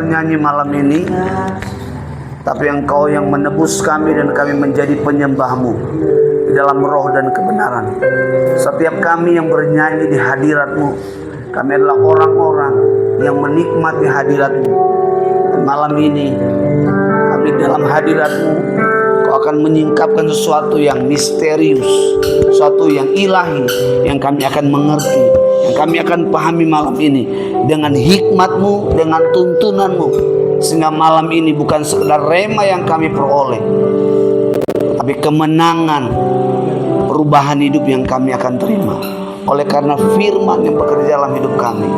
bernyanyi malam ini, tapi Engkau yang menebus kami dan kami menjadi penyembah-Mu di dalam roh dan kebenaran. Setiap kami yang bernyanyi di hadirat-Mu, kami adalah orang-orang yang menikmati hadirat-Mu. Dan malam ini kami dalam hadirat-Mu, Kau akan menyingkapkan sesuatu yang misterius, sesuatu yang ilahi, yang kami akan mengerti, yang kami akan pahami malam ini dengan hikmat-Mu, dengan tuntunan-Mu, sehingga malam ini bukan sekedar rema yang kami peroleh, tapi kemenangan, perubahan hidup yang kami akan terima oleh karena firman yang bekerja dalam hidup kami.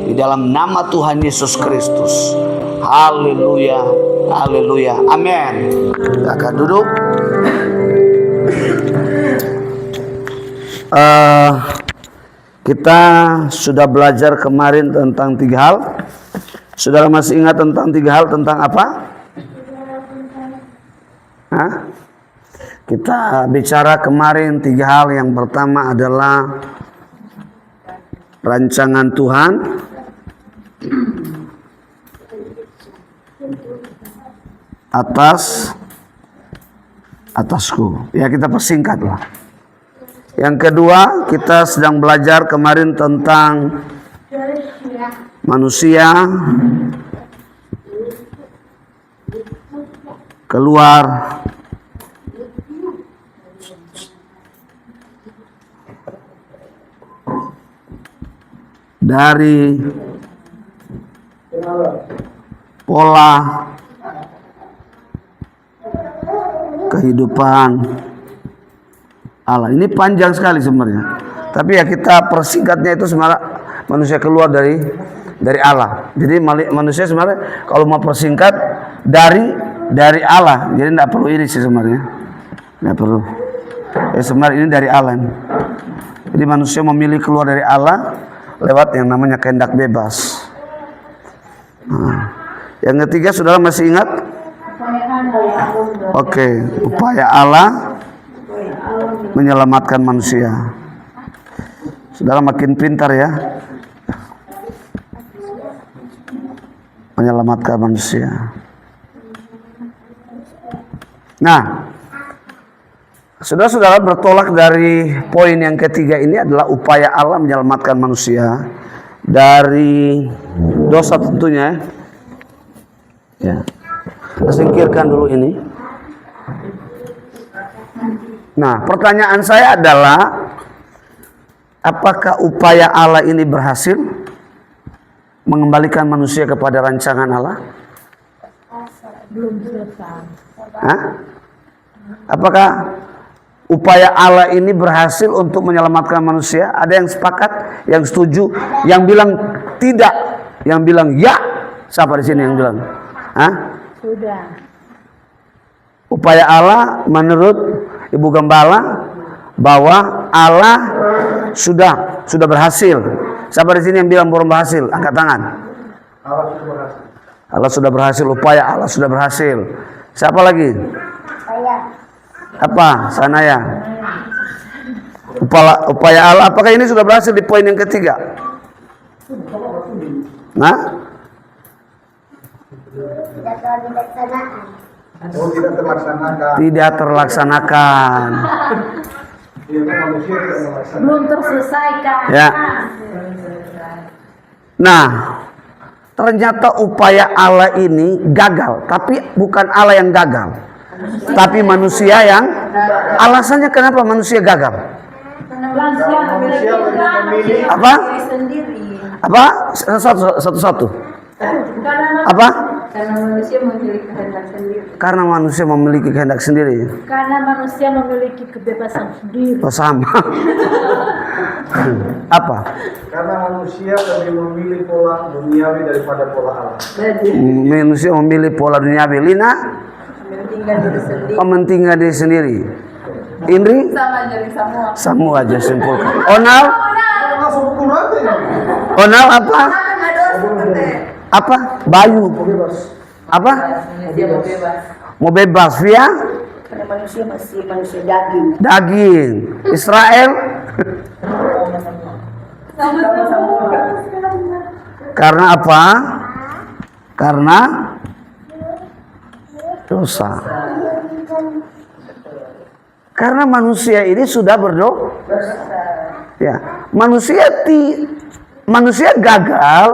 Di dalam nama Tuhan Yesus Kristus. Haleluya, haleluya, amin. Silakan duduk. Kita sudah belajar kemarin tentang 3 hal. Saudara masih ingat tentang 3 hal tentang apa? Hah? Kita bicara kemarin 3 hal. Yang pertama adalah rancangan Tuhan, atasku. Ya, kita persingkat lah. Yang kedua, kita sedang belajar kemarin tentang manusia keluar dari pola kehidupan Allah. Ini panjang sekali sebenarnya, tapi ya kita persingkatnya itu sebenarnya manusia keluar dari Allah. Jadi manusia sebenarnya kalau mau persingkat dari Allah, jadi tidak perlu ini sih sebenarnya, tidak perlu. Sebenarnya ini dari Allah. Jadi manusia memilih keluar dari Allah lewat yang namanya kehendak bebas. Yang ketiga, saudara masih ingat? Oke, upaya Allah menyelamatkan manusia. Saudara makin pintar ya, menyelamatkan manusia. Nah, saudara-saudara, bertolak dari poin yang ketiga ini adalah upaya Allah menyelamatkan manusia dari dosa tentunya. Ya, kita singkirkan dulu ini. Nah, pertanyaan saya adalah, apakah upaya Allah ini berhasil mengembalikan manusia kepada rancangan Allah? Belum selesai. Hah? Apakah upaya Allah ini berhasil untuk menyelamatkan manusia? Ada yang sepakat, yang setuju, yang bilang tidak, yang bilang ya? Siapa di sini yang bilang? Hah? Sudah. Upaya Allah menurut Ibu Gembala bahwa Allah sudah berhasil. Siapa di sini yang bilang belum berhasil? Angkat tangan. Allah sudah berhasil. Upaya Allah sudah berhasil. Siapa lagi? Saya. Apa? Sanaya. Upaya Allah, apakah ini sudah berhasil di poin yang ketiga? Nah? Tidak terlaksanakan. Belum terselesaikan. Ya. Nah, ternyata upaya Allah ini gagal, tapi bukan Allah yang gagal, tapi manusia yang. Alasannya kenapa manusia gagal? Apa? Apa? Satu-satu. Apa? Karena manusia memiliki kehendak sendiri. Karena manusia memiliki kehendak sendiri. Karena manusia memiliki kebebasan sendiri. Oh, sama. Apa? Karena manusia lebih memilih pola duniawi daripada pola Allah. Manusia memilih pola duniawi. Lina? Mementingkan diri sendiri. Indri? Sama jadi semua. Samu aja simpulkan. Onal? Onal apa? Apa? Bayu. Apa? Mau bebas. Via? Karena manusia masih manusia daging. Daging. Israel? Sama-sama. Karena apa? Karena dosa. Karena manusia ini sudah berdosa. Ya, manusia gagal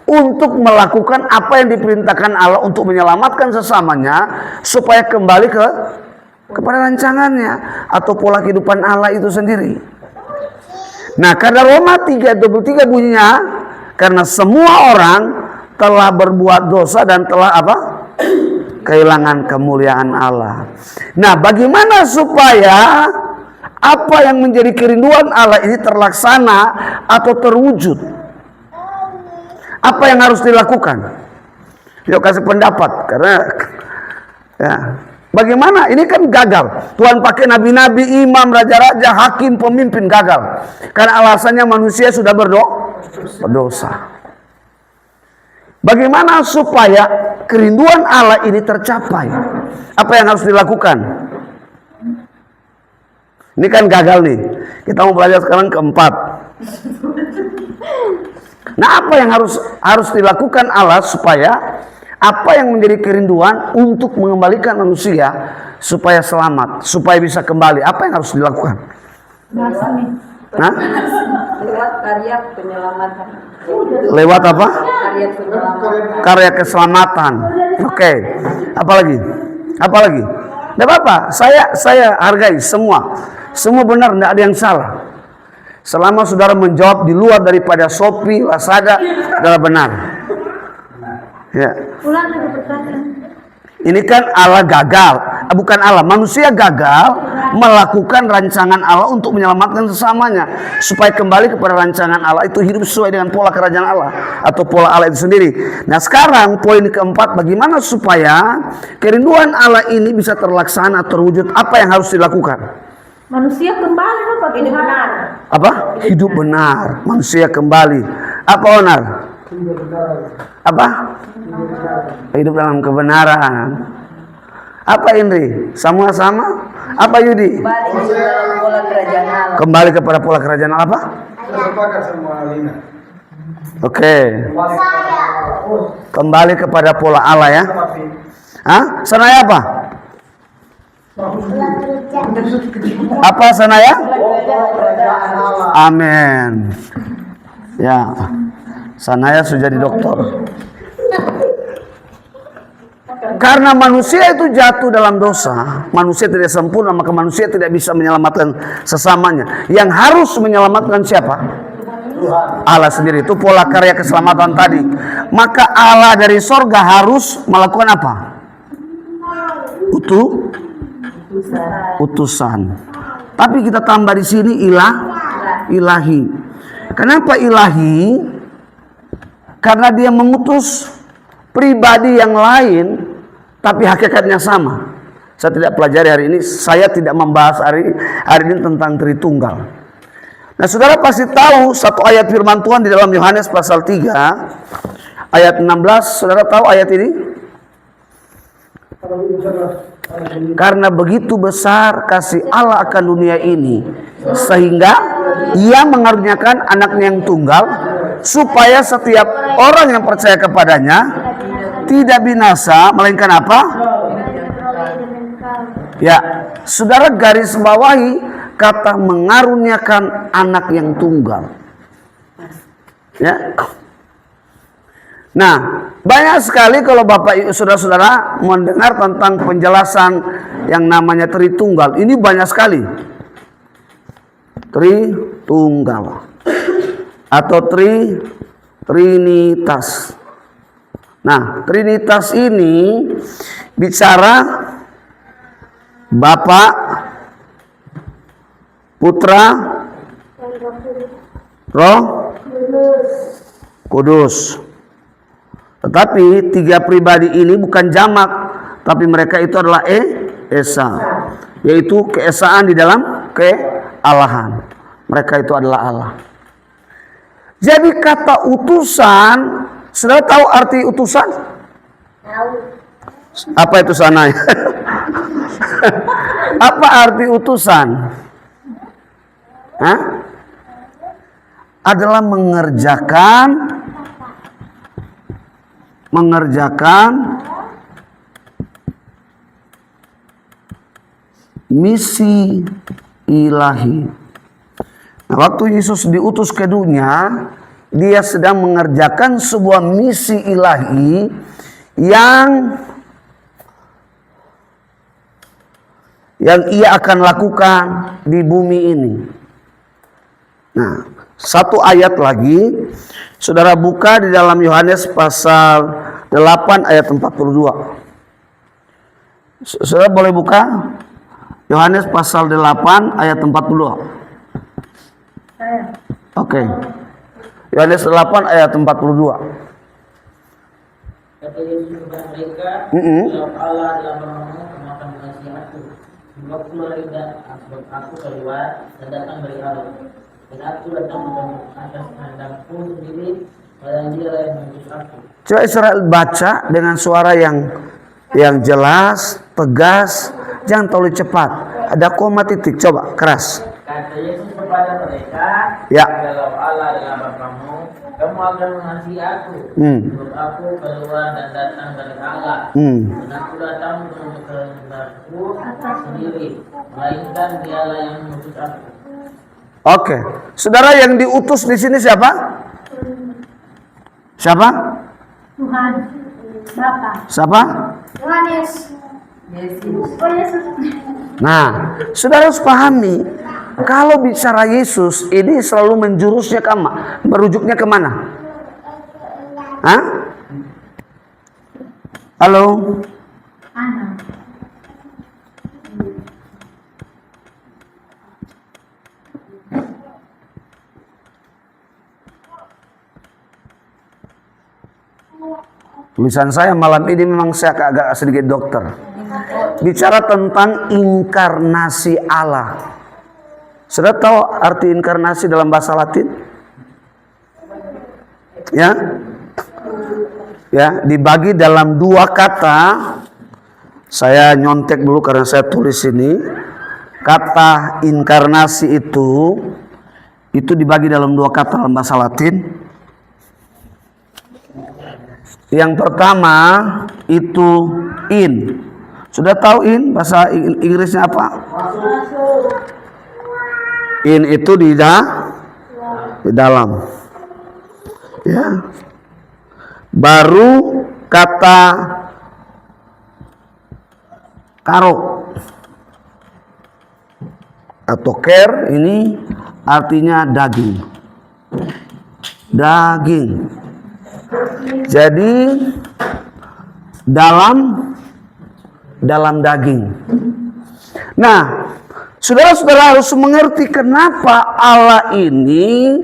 untuk melakukan apa yang diperintahkan Allah untuk menyelamatkan sesamanya supaya kembali kepada rancangannya atau pola kehidupan Allah itu sendiri. Nah, karena Roma 3:23 bunyinya, karena semua orang telah berbuat dosa dan telah apa? Kehilangan kemuliaan Allah. Nah, bagaimana supaya apa yang menjadi kerinduan Allah ini terlaksana atau terwujud? Apa yang harus dilakukan? Yuk kasih pendapat, karena ya, bagaimana? Ini kan gagal. Tuhan pakai nabi-nabi, imam, raja-raja, hakim, pemimpin, gagal. Karena alasannya manusia sudah berdosa. Bagaimana supaya kerinduan Allah ini tercapai? Apa yang harus dilakukan? Ini kan gagal nih. Kita mau belajar sekarang keempat. Nah, apa yang harus dilakukan Allah supaya apa yang menjadi kerinduan untuk mengembalikan manusia supaya selamat, supaya bisa kembali? Apa yang harus dilakukan? Hah? Lewat karya penyelamatan. Lewat apa? Karya penyelamatan. Karya keselamatan. Oke. Apalagi? Apalagi? Tidak apa-apa. Saya hargai semua. Semua benar, tidak ada yang salah. Selama saudara menjawab di luar daripada Shopee, Lazada, adalah benar. Ya. Ulang lagi pertanyaan. Ini kan Allah gagal, bukan Allah, manusia gagal melakukan rancangan Allah untuk menyelamatkan sesamanya supaya kembali kepada rancangan Allah itu hidup sesuai dengan pola kerajaan Allah atau pola Allah itu sendiri. Nah, sekarang poin keempat, bagaimana supaya kerinduan Allah ini bisa terlaksana, terwujud? Apa yang harus dilakukan? Manusia kembali apa hidup benar? Apa? Hidup benar. Manusia kembali. Apa benar? Apa? Hidup dalam kebenaran. Apa Indri? Sama-sama? Apa Yudi? Kembali ke dalam pola kerajaan Allah. Kembali kepada pola kerajaan Allah apa? Sepakat sama Alina. Oke. Kembali kepada pola Allah ya. Hah? Sanaya apa? Apa sanaya? Amin. Ya. Sanaya sudah jadi dokter. Karena manusia itu jatuh dalam dosa, manusia tidak sempurna, maka manusia tidak bisa menyelamatkan sesamanya. Yang harus menyelamatkan siapa? Allah sendiri. Itu pola karya keselamatan tadi. Maka Allah dari sorga harus melakukan apa? Utusan. Tapi kita tambah di sini ilahi. Kenapa ilahi? Karena dia mengutus pribadi yang lain, tapi hakikatnya sama. Saya tidak pelajari hari ini. Saya tidak membahas hari ini tentang Tritunggal. Nah, saudara pasti tahu satu ayat firman Tuhan di dalam Yohanes pasal 3 ayat 16. Saudara tahu ayat ini? Karena begitu besar kasih Allah akan dunia ini, sehingga Ia mengaruniakan anaknya yang tunggal, supaya setiap orang yang percaya kepadanya tidak binasa, melainkan apa? Ya, saudara garis bawahi kata mengaruniakan anak yang tunggal. Ya. Nah, banyak sekali kalau Bapak Ibu saudara-saudara mendengar tentang penjelasan yang namanya Tritunggal. Ini banyak sekali. Tritunggal atau Trinitas. Nah, Trinitas ini bicara Bapa, Putra, Roh Kudus. Tetapi tiga pribadi ini bukan jamak, tapi mereka itu adalah Esa, yaitu keesaan di dalam kealahan. Mereka itu adalah Allah. Jadi kata utusan, saudara tahu arti utusan? Apa itu sana? Apa arti utusan? Hah? Adalah mengerjakan mengerjakan misi ilahi. Nah, waktu Yesus diutus ke dunia, dia sedang mengerjakan sebuah misi ilahi yang ia akan lakukan di bumi ini. Nah, satu ayat lagi, saudara buka di dalam Yohanes pasal 8 ayat 42. Saudara boleh buka Yohanes pasal 8 ayat 42. Oke. Yohanes 8 ayat 42. Kata Yesus kepada mereka, "Kalau Allah adalah Bapa-Mu, kamu akan mengasihi Aku. Sebab aku keluar dan datang dari Allah. Dan aku datang bukan atas kehendakku sendiri, melainkan Dia yang mengutus aku." Coba Israel baca dengan suara yang jelas, tegas, jangan terlalu cepat. Ada koma titik, coba keras. Kata Yesus kepada mereka, Ya. "Kalau Allah adalah Bapa-Mu, kamu akan mengasihi Aku. Sebab aku keluar dan datang dari Allah. Dan aku datang bukan untuk kehendakku sendiri, melainkan Dialah yang mengutus aku." Oke, saudara, yang diutus di sini siapa? Siapa? Tuhan, Bapa. Siapa? Yohanes. Yesus. Oh, Yesus. Nah, saudara harus pahami, kalau bicara Yesus ini selalu menjurusnya merujuknya kemana? Hah? Halo? Anak. Tulisan saya malam ini memang saya agak sedikit dokter. Bicara tentang inkarnasi Allah. Sudah tahu arti inkarnasi dalam bahasa Latin? Ya? Ya, dibagi dalam dua kata. Saya nyontek dulu karena saya tulis ini. Kata inkarnasi itu dibagi dalam dua kata dalam bahasa Latin. Yang pertama itu in. Sudah tahu in bahasa Inggrisnya apa? In itu di dalam. Ya. Baru kata karo atau care ini artinya daging. Daging. Jadi dalam daging. Nah, saudara-saudara harus mengerti kenapa Allah ini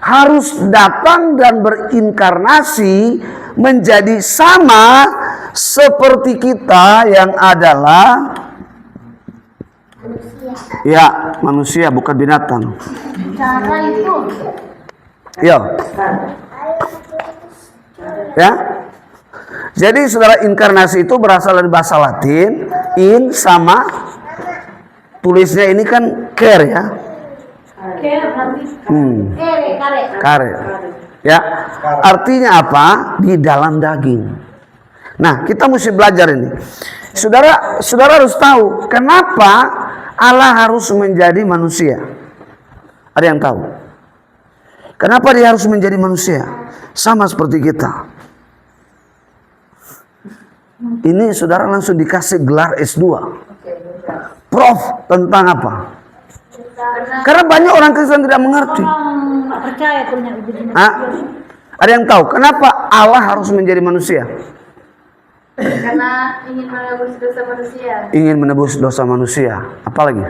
harus datang dan berinkarnasi menjadi sama seperti kita yang adalah manusia bukan binatang. Cara itu. Ya. Jadi saudara, inkarnasi itu berasal dari bahasa Latin, in sama tulisnya ini kan care ya. Kare. Ya. Artinya apa? Di dalam daging. Nah, kita mesti belajar ini. Saudara harus tahu kenapa Allah harus menjadi manusia. Ada yang tahu? Kenapa dia harus menjadi manusia? Sama seperti kita. Ini saudara langsung dikasih gelar S2. Prof tentang apa? Karena banyak orang Kristen tidak mengerti. Orang percaya punya ibu. Ada yang tahu kenapa Allah harus menjadi manusia? Karena ingin menebus dosa manusia. Ingin menebus dosa manusia. Apalagi?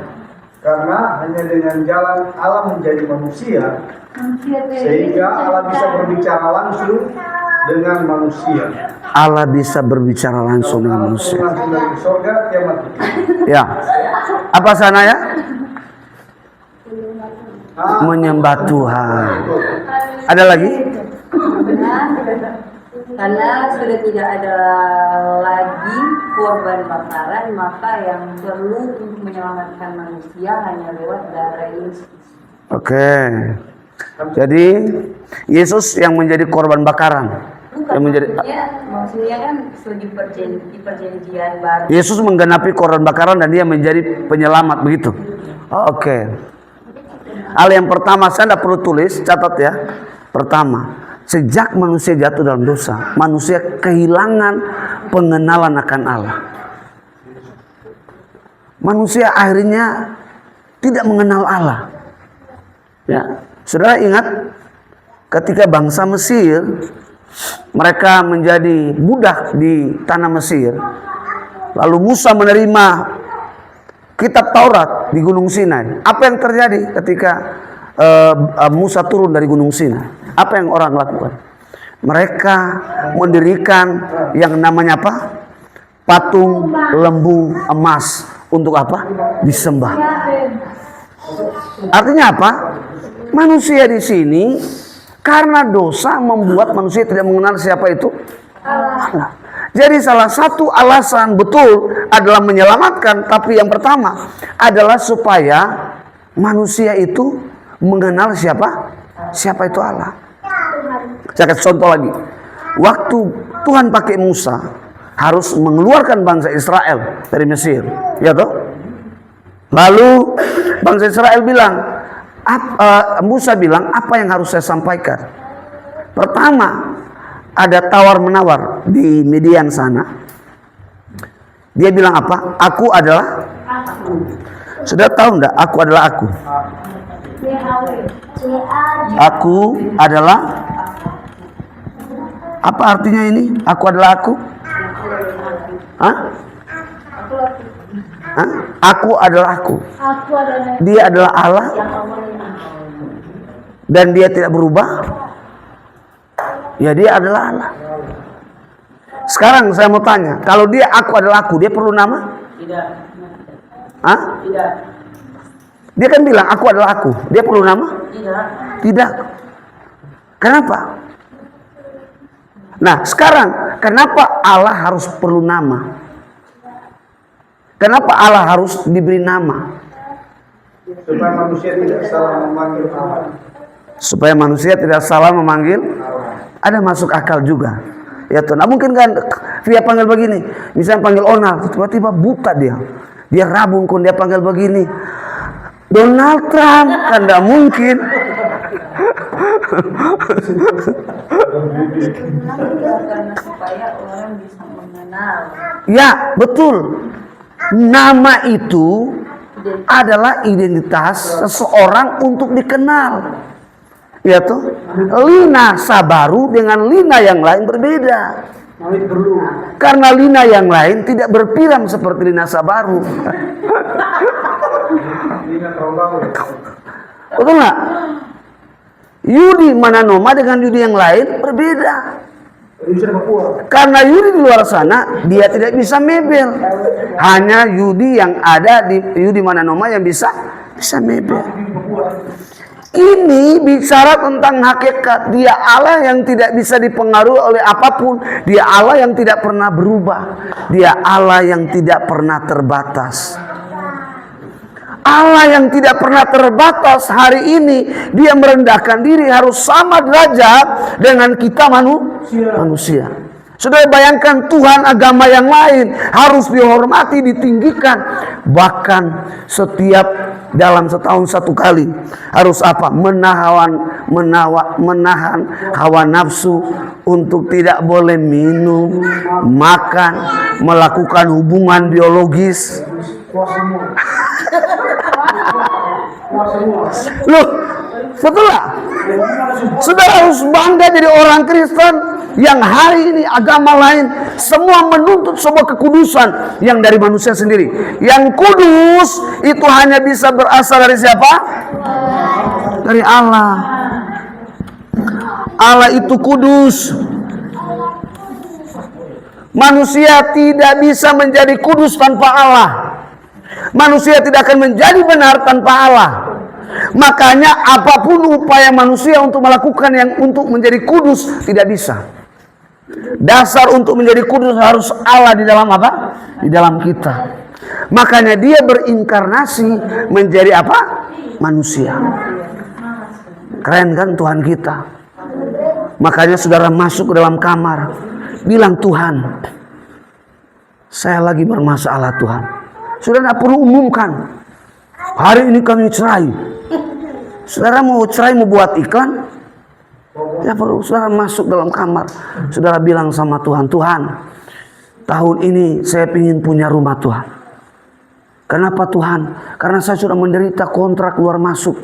Karena hanya dengan jalan Allah menjadi manusia, sehingga Allah bisa berbicara langsung dengan manusia. Allah bisa berbicara langsung dengan manusia. Dari surga kiamat. Ya. Apa sana ya? Menyembah Tuhan. Ada lagi? Karena sudah tidak ada lagi korban bakaran, maka yang perlu untuk menyelamatkan manusia hanya lewat darah Yesus. Oke. Jadi Yesus yang menjadi korban bakaran. Bukan, Yang menjadi maksudnya kan di perjanjian baru. Yesus menggenapi korban bakaran dan dia menjadi penyelamat, begitu. Oke. Hal yang pertama saya tidak perlu tulis, catat ya. Pertama, sejak manusia jatuh dalam dosa, manusia kehilangan pengenalan akan Allah. Manusia akhirnya tidak mengenal Allah. Ya, saudara ingat ketika bangsa Mesir mereka menjadi budak di tanah Mesir, lalu Musa menerima kitab Taurat di Gunung Sinai. Apa yang terjadi ketika Musa turun dari Gunung Sinai? Apa yang orang lakukan? Mereka mendirikan yang namanya apa? Patung lembu emas. Untuk apa? Disembah. Artinya apa? Manusia di sini karena dosa membuat manusia tidak mengenal siapa itu Allah. Jadi salah satu alasan betul adalah menyelamatkan, tapi yang pertama adalah supaya manusia itu mengenal siapa itu Allah. Saya kasih contoh lagi. Waktu Tuhan pakai Musa harus mengeluarkan bangsa Israel dari Mesir, ya toh? Lalu bangsa Israel bilang, Musa bilang, apa yang harus saya sampaikan? Pertama, ada tawar-menawar di Midian sana. Dia bilang apa? Aku adalah aku. Sudah tahu enggak? Aku adalah aku. Aku adalah. Apa artinya ini? Aku adalah aku. Hah? Hah? Aku adalah aku. Dia adalah Allah. Dan dia tidak berubah. Ya dia adalah Allah. Sekarang saya mau tanya, kalau dia aku adalah aku, dia perlu nama? Tidak. Hah? Tidak. Dia kan bilang aku adalah aku. Dia perlu nama? Tidak. Tidak. Kenapa? Nah sekarang, kenapa Allah harus perlu nama? Kenapa Allah harus diberi nama? Supaya manusia tidak salah memanggil Allah. Supaya manusia tidak salah memanggil. Ada masuk akal juga. Ya tuh, nah mungkin kan via panggil begini. Misalnya panggil Onal, tiba-tiba buta dia. Dia rabun kun dia panggil begini. Donald Trump, kan tidak mungkin. Karena supaya orang bisa mengenal. Ya, betul. Nama itu adalah identitas seseorang untuk dikenal. Ya tuh, Lina Sabaru dengan Lina yang lain berbeda. Karena Lina yang lain tidak berpiram seperti Lina Sabaru. Betul nggak? Yudi Mananoma dengan Yudi yang lain berbeda. Karena Yudi di luar sana dia tidak bisa mebel. Hanya Yudi yang ada di Yudi Mananoma yang bisa mebel. Ini bicara tentang hakikat. Dia Allah yang tidak bisa dipengaruhi oleh apapun. Dia Allah yang tidak pernah berubah. Dia Allah yang tidak pernah terbatas. Allah yang tidak pernah terbatas hari ini dia merendahkan diri harus sama derajat dengan kita manusia. Sudah bayangkan Tuhan agama yang lain harus dihormati, ditinggikan. Bahkan setiap dalam setahun satu kali harus apa? Menahan hawa nafsu untuk tidak boleh minum, makan, melakukan hubungan biologis. Loh, betul lah. Sudah harus bangga jadi orang Kristen yang hari ini agama lain semua menuntut sebuah kekudusan yang dari manusia sendiri. Yang kudus itu hanya bisa berasal dari siapa? Dari Allah. Allah itu kudus. Manusia tidak bisa menjadi kudus tanpa Allah. Manusia tidak akan menjadi benar tanpa Allah. Makanya apapun upaya manusia untuk melakukan yang untuk menjadi kudus tidak bisa. Dasar untuk menjadi kudus harus Allah di dalam apa? Di dalam kita. Makanya dia berinkarnasi menjadi apa? Manusia. Keren kan Tuhan kita? Makanya saudara masuk ke dalam kamar, bilang, Tuhan, saya lagi bermasalah Tuhan. Saudara tidak perlu umumkan, hari ini kami cerai. Saudara mau cerai, mau buat iklan, ya perlu. Saudara masuk dalam kamar, saudara bilang sama Tuhan, Tuhan, tahun ini saya ingin punya rumah Tuhan. Kenapa Tuhan? Karena saya sudah menderita kontrak keluar masuk.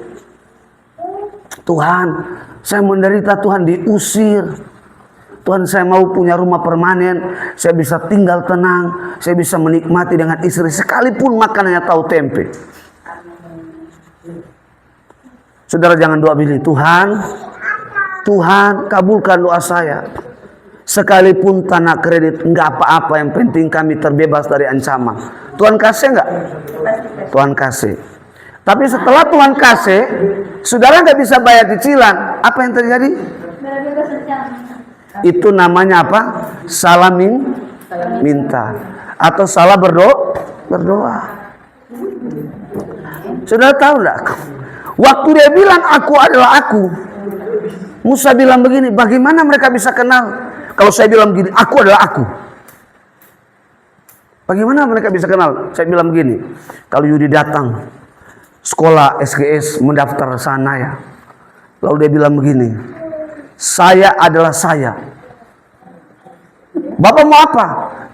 Tuhan, saya menderita, Tuhan, diusir. Tuhan, saya mau punya rumah permanen, saya bisa tinggal tenang, saya bisa menikmati dengan istri, sekalipun makanannya tahu tempe. Saudara jangan doa begini, Tuhan, Tuhan kabulkan doa saya. Sekalipun tanah kredit, enggak apa-apa, yang penting kami terbebas dari ancaman. Tuhan kasih enggak? Tuhan kasih. Tapi setelah Tuhan kasih, saudara nggak bisa bayar cicilan, apa yang terjadi? Itu namanya apa? Salah minta atau salah berdoa. Saudara tahu enggak? Waktu dia bilang aku adalah aku, Musa bilang begini, bagaimana mereka bisa kenal kalau saya bilang begini, aku adalah aku? Bagaimana mereka bisa kenal? Saya bilang begini, kalau Yudi datang sekolah SGS mendaftar sana ya, lalu dia bilang begini, saya adalah saya. Bapak mau apa?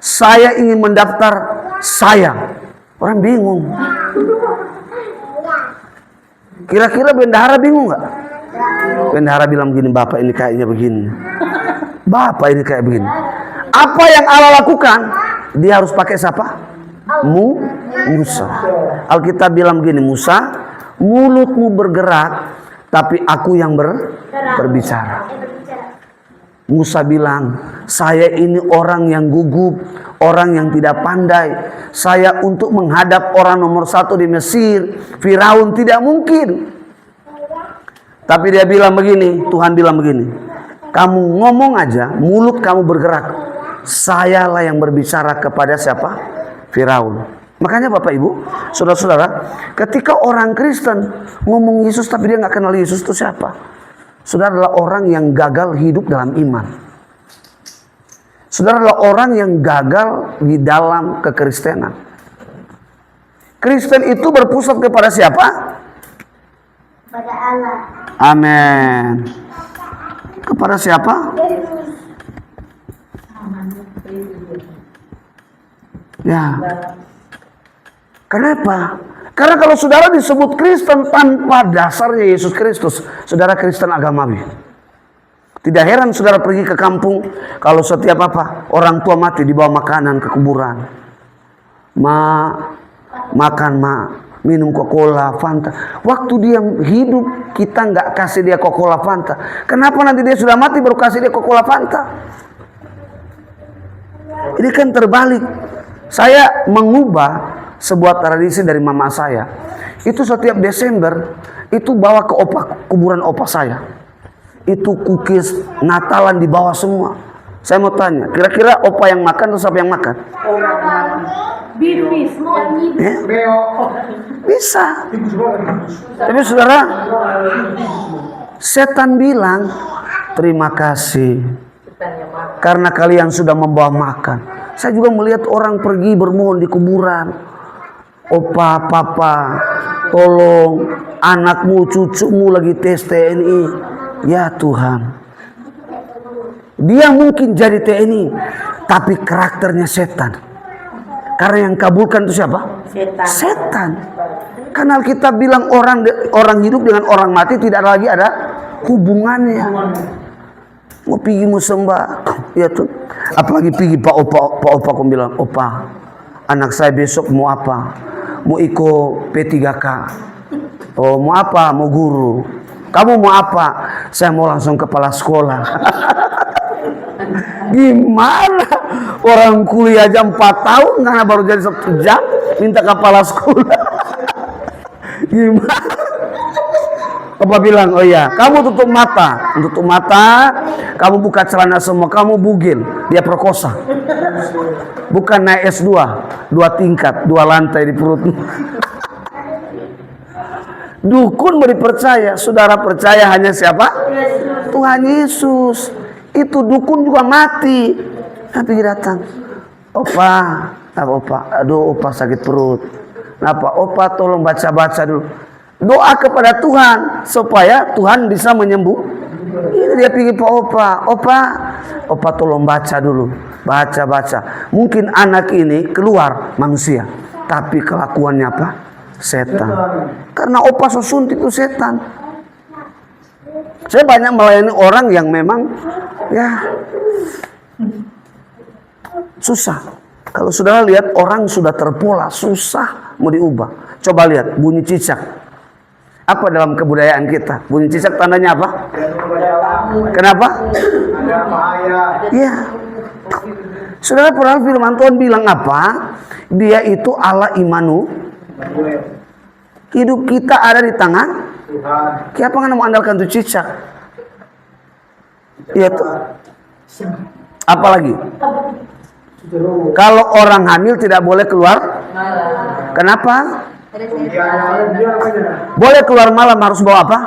Saya ingin mendaftar saya. Orang bingung. Kira-kira bendahara bingung nggak? Bendahara bilang begini, Bapak ini kayaknya begini, Bapak ini kayak begini. Apa yang Allah lakukan? Dia harus pakai siapa? Musa. Alkitab bilang begini, Musa, mulutmu bergerak, tapi aku yang berbicara. Musa bilang, saya ini orang yang gugup, orang yang tidak pandai. Saya untuk menghadap orang nomor 1 di Mesir, Firaun, tidak mungkin. Tapi dia bilang begini, Tuhan bilang begini, kamu ngomong aja, mulut kamu bergerak, sayalah yang berbicara kepada siapa? Firaun. Makanya Bapak Ibu, saudara-saudara, ketika orang Kristen ngomong Yesus tapi dia nggak kenal Yesus, itu siapa? Saudara adalah orang yang gagal hidup dalam iman. Saudara adalah orang yang gagal di dalam kekristenan. Kristen itu berpusat kepada siapa? Pada Allah. Amin. Kepada siapa? Ya. Kenapa? Karena kalau saudara disebut Kristen tanpa dasarnya Yesus Kristus, saudara Kristen agamawi. Tidak heran saudara pergi ke kampung, kalau setiap apa orang tua mati dibawa makanan ke kuburan. Makan minum Coca-Cola, Fanta. Waktu dia hidup kita nggak kasih dia Coca-Cola, Fanta. Kenapa nanti dia sudah mati baru kasih dia Coca-Cola, Fanta? Ini kan terbalik. Saya mengubah sebuah tradisi dari mama saya. Itu setiap Desember itu bawa ke kuburan opa saya. Itu cookies Natalan dibawa semua. Saya mau tanya, kira-kira opa yang makan atau siapa yang makan? Bifis, Ya? Bisa. Tapi saudara, setan bilang, terima kasih karena kalian sudah membawa makan. Saya juga melihat orang pergi bermohon di kuburan. Opa, papa, tolong anakmu, cucumu lagi tes TNI. Ya Tuhan. Dia mungkin jadi TNI, tapi karakternya setan. Karena yang kabulkan itu siapa? Setan. Karena Alkitab bilang orang hidup dengan orang mati tidak lagi ada hubungannya. Mau pergi mau sembah, ya tuh. Apalagi pergi Pak Opa aku bilang, Opa, anak saya besok mau apa? Mau ikut P3K. Oh, mau apa? Mau guru. Kamu mau apa? Saya mau langsung kepala sekolah. Gimana? Orang kuliah aja 4 tahun karena baru jadi 1 jam minta kepala sekolah. Gimana? Apa bilang, oh iya, kamu tutup mata, kamu buka celana semua, kamu bugil, dia perkosa. Bukan naik S2, 2 tingkat, 2 lantai di perutmu. Dukun mau dipercaya, saudara percaya hanya siapa? Tuhan Yesus. Itu dukun juga mati. Tapi datang, opa, aduh opa sakit perut. Kenapa? Opa tolong baca-baca dulu. Doa kepada Tuhan supaya Tuhan bisa menyembuh. Ini dia pikir Pak Opa tolong baca dulu. Baca. Mungkin anak ini keluar manusia, tapi kelakuannya apa? Setan. Karena Opa suntik itu setan. Saya banyak melayani orang yang memang ya susah. Kalau saudara lihat orang sudah terpola, susah mau diubah. Coba lihat bunyi cicak. Apa dalam kebudayaan kita? Bunyi cicak tandanya apa? Kenapa? Ada bahaya. Iya. Saudara pernah firman Tuhan bilang apa? Dia itu Allah Immanuel. Hidup kita ada di tangan Tuhan. Siapa yang mau andalkan tuh cicak? Iya tuh. Apalagi? Kalau orang hamil tidak boleh keluar. Kenapa? Boleh keluar malam, harus bawa apa?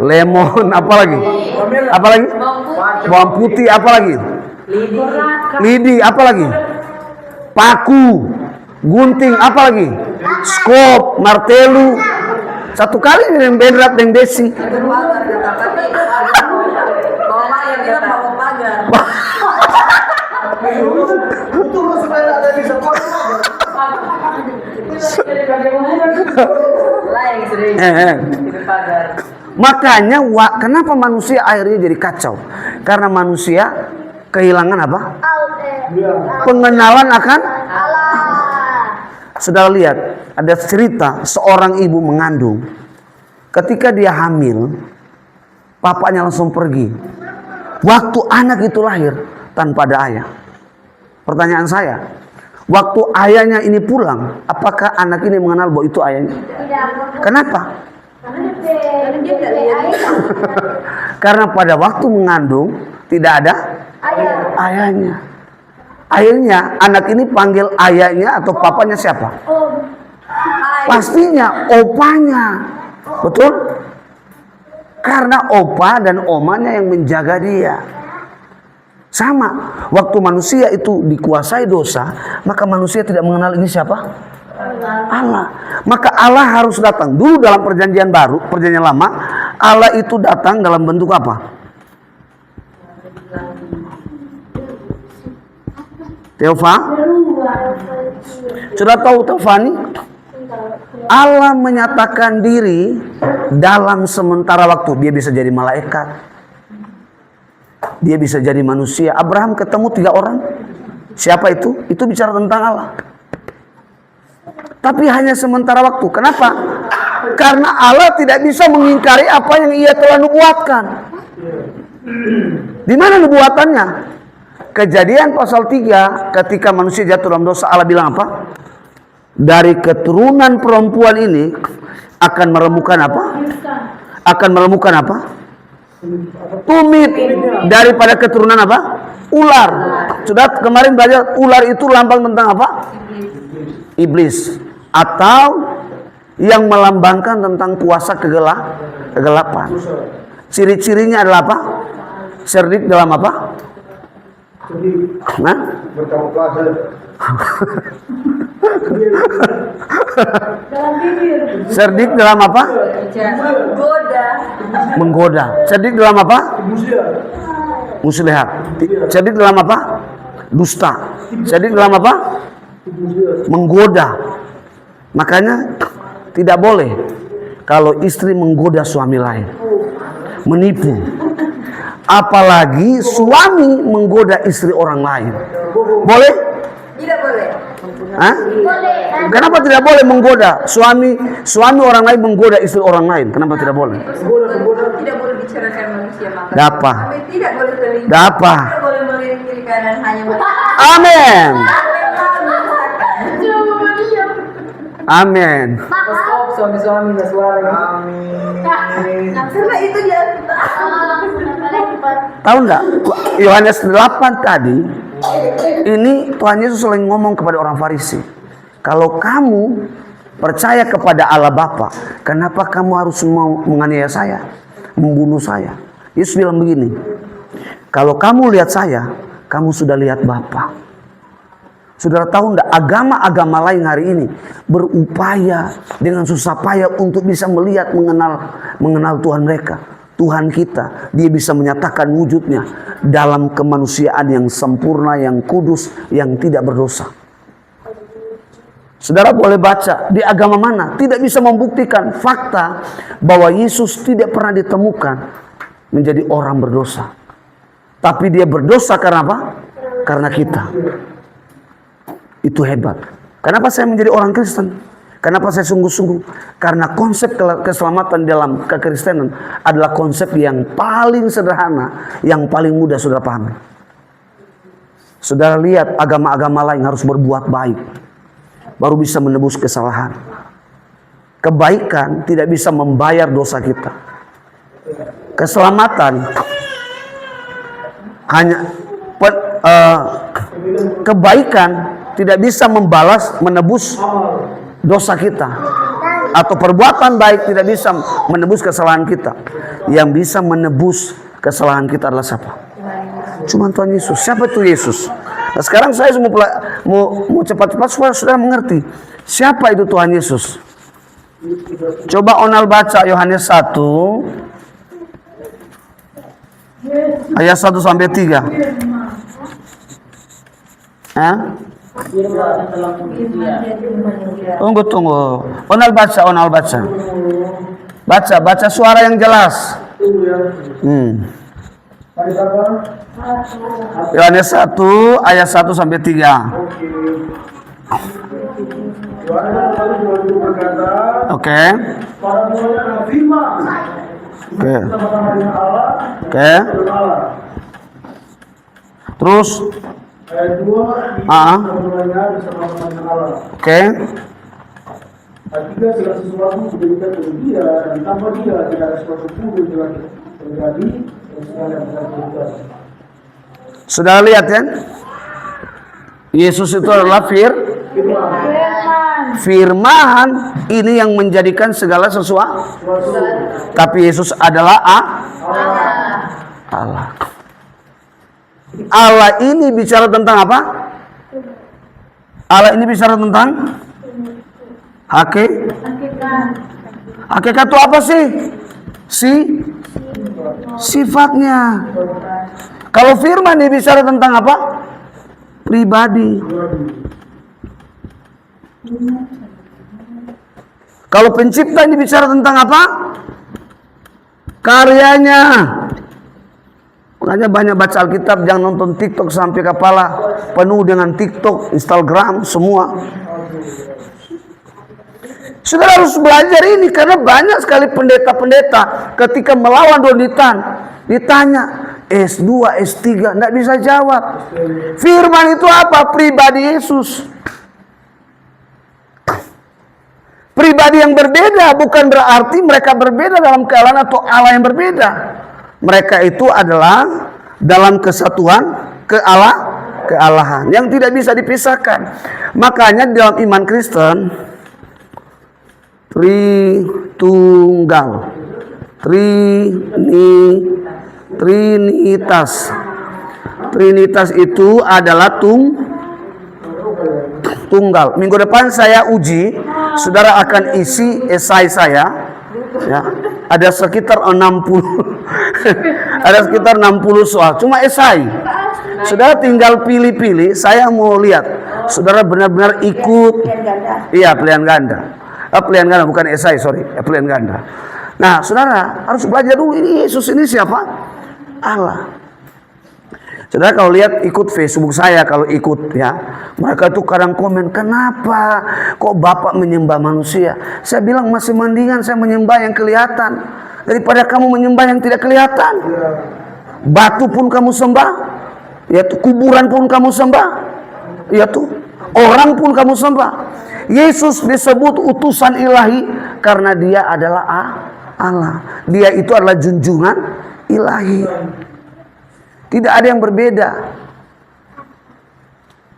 Lemon. Apalagi? Bawang putih. Apalagi? Lidi. Apalagi? Paku, gunting. Apalagi? Skop, martelu. Satu kali dengan berat dengan desi. Makanya kenapa manusia akhirnya jadi kacau? Karena manusia kehilangan apa? Pengenalan akan Allah. Saudara lihat, ada cerita seorang ibu mengandung. Ketika dia hamil, papanya langsung pergi. Waktu anak itu lahir tanpa ada ayah. Pertanyaan saya, waktu ayahnya ini pulang, apakah anak ini mengenal bahwa itu ayahnya? Kenapa? Karena pada waktu mengandung tidak ada ayahnya. Akhirnya anak ini panggil ayahnya atau papanya siapa? Pastinya opanya. Betul? Karena opa dan omanya yang menjaga dia. Sama, waktu manusia itu dikuasai dosa, maka manusia tidak mengenal ini siapa? Allah. Maka Allah harus datang. Dulu dalam perjanjian baru, perjanjian lama, Allah itu datang dalam bentuk apa? Teofa? Sudah tahu Teofa nih? Allah menyatakan diri dalam sementara waktu. Dia bisa jadi malaikat, dia bisa jadi manusia. Abraham ketemu 3 orang. Siapa itu? Itu bicara tentang Allah. Tapi hanya sementara waktu. Kenapa? Karena Allah tidak bisa mengingkari apa yang ia telah nubuatkan. Di mana nubuatannya? Kejadian pasal 3, ketika manusia jatuh dalam dosa, Allah bilang apa? Dari keturunan perempuan ini akan meremukan apa? Akan meremukan apa? Tumit. Daripada keturunan apa? Ular. Sudah kemarin belajar, ular itu lambang tentang apa? Iblis. Atau yang melambangkan tentang kuasa kegelapan. Ciri-cirinya adalah apa? Cerdik dalam apa? Nah? Cerdik dalam apa? Menggoda. Cerdik dalam apa? Muslihat. Cerdik dalam apa? Dusta. Cerdik dalam apa? Menggoda. Makanya tidak boleh kalau istri menggoda suami lain, menipu. Apalagi suami menggoda istri orang lain. Boleh? Tidak boleh. Hah? Kenapa tidak boleh menggoda suami orang lain menggoda istri orang lain? Kenapa tidak boleh? Tidak boleh bicarakan manusia makan. Dapa. Tidak boleh selingkuh. Dapa. Tidak boleh melihat kiri kanan hanya Amin. Amin. suami-suami nggak suara. Amin. Karena itu dia. Tahu nggak? Yohanes 8 tadi, ini Tuhan Yesus sering ngomong kepada orang Farisi. Kalau kamu percaya kepada Allah Bapa, kenapa kamu harus mau menganiaya saya, membunuh saya? Yesus bilang begini, kalau kamu lihat saya, kamu sudah lihat Bapa. Saudara tahu enggak, agama-agama lain hari ini berupaya dengan susah payah untuk bisa melihat, mengenal Tuhan mereka. Tuhan kita, dia bisa menyatakan wujudnya dalam kemanusiaan yang sempurna, yang kudus, yang tidak berdosa. Saudara boleh baca di agama mana tidak bisa membuktikan fakta bahwa Yesus tidak pernah ditemukan menjadi orang berdosa. Tapi dia berdosa karena apa? Karena kita. Itu hebat. Kenapa saya menjadi orang Kristen? Kenapa saya sungguh-sungguh? Karena konsep keselamatan dalam kekristenan adalah konsep yang paling sederhana, yang paling mudah saudara pahami. Saudara lihat agama-agama lain harus berbuat baik, baru bisa menebus kesalahan. Kebaikan tidak bisa membayar dosa kita. Keselamatan hanya kebaikan tidak bisa menebus dosa kita, atau perbuatan baik tidak bisa menebus kesalahan kita. Yang bisa menebus kesalahan kita adalah siapa? Cuma Tuhan Yesus. Siapa itu Yesus? Nah, sekarang saya mau cepat-cepat supaya saudara mengerti siapa itu Tuhan Yesus. Coba Onal baca Yohanes 1 ayat 1 sampai 3. Tunggu. Onal baca. Baca suara yang jelas. Yohanes 1 ayat 1 sampai 3. Oke. Terus Ayat 2, oke. Artinya segala sesuatu diberikan oleh dia, dan tanpa dia tidak ada sesuatu pun yang telah terjadi, dan segala yang telah terjadi. Saudara lihat ya, Yesus itu adalah firman. Ini yang menjadikan segala sesuatu. Tapi Yesus adalah Allah. Allah ini bicara tentang apa? Allah ini bicara tentang hakikat itu apa sih? Sifatnya. Kalau firman dia bicara tentang apa? Pribadi. Kalau pencipta ini bicara tentang apa? Karyanya. Makanya banyak baca Alkitab, jangan nonton TikTok sampai kepala penuh dengan TikTok, Instagram, semua. Saudara harus belajar ini karena banyak sekali pendeta-pendeta ketika melawan Donitan ditanya S2, S3, tidak bisa jawab. Firman itu apa? Pribadi Yesus. Pribadi yang berbeda bukan berarti mereka berbeda dalam kealahan atau Allah yang berbeda. Mereka itu adalah dalam kesatuan kealahan yang tidak bisa dipisahkan. Makanya dalam iman Kristen Tritunggal, Trinitas itu adalah tunggal. Minggu depan saya uji, saudara akan isi esai saya. Ya, ada sekitar 60 ada sekitar 60 soal, cuma esai. Saudara tinggal pilih-pilih. Saya mau lihat saudara benar-benar ikut. Iya, pilihan ganda. Pilihan ganda bukan esai, sorry, pilihan ganda. Nah, saudara harus belajar dulu ini Yesus ini siapa? Allah. Saudara kalau lihat ikut Facebook saya, kalau ikut ya, mereka tuh kadang komen, kenapa kok Bapak menyembah manusia? Saya bilang masih mendingan saya menyembah yang kelihatan daripada kamu menyembah yang tidak kelihatan. Batu pun kamu sembah, ya tuh, kuburan pun kamu sembah, ya tuh, orang pun kamu sembah. Yesus disebut utusan ilahi karena dia adalah Allah. Dia itu adalah junjungan ilahi. Tidak ada yang berbeda.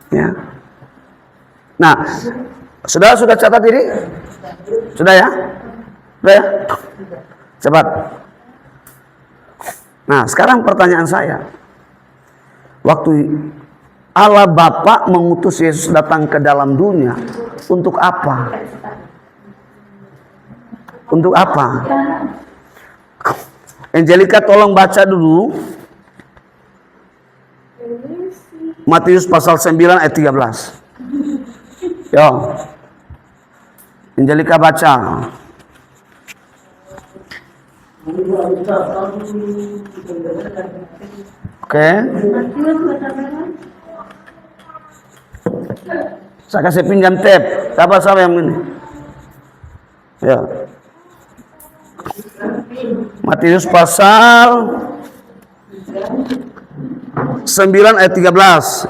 Ya. Nah, saudara sudah catat ini? Sudah ya? Sudah ya? Cepat. Nah, sekarang pertanyaan saya. Waktu Allah Bapa mengutus Yesus datang ke dalam dunia, untuk apa? Untuk apa? Angelica tolong baca dulu Matius pasal 9 ayat 13. Yo. Angelica baca. Oke. Saya kasih pinjam tape. Siapa yang ini? Ya. Matius pasal 9 ayat 13.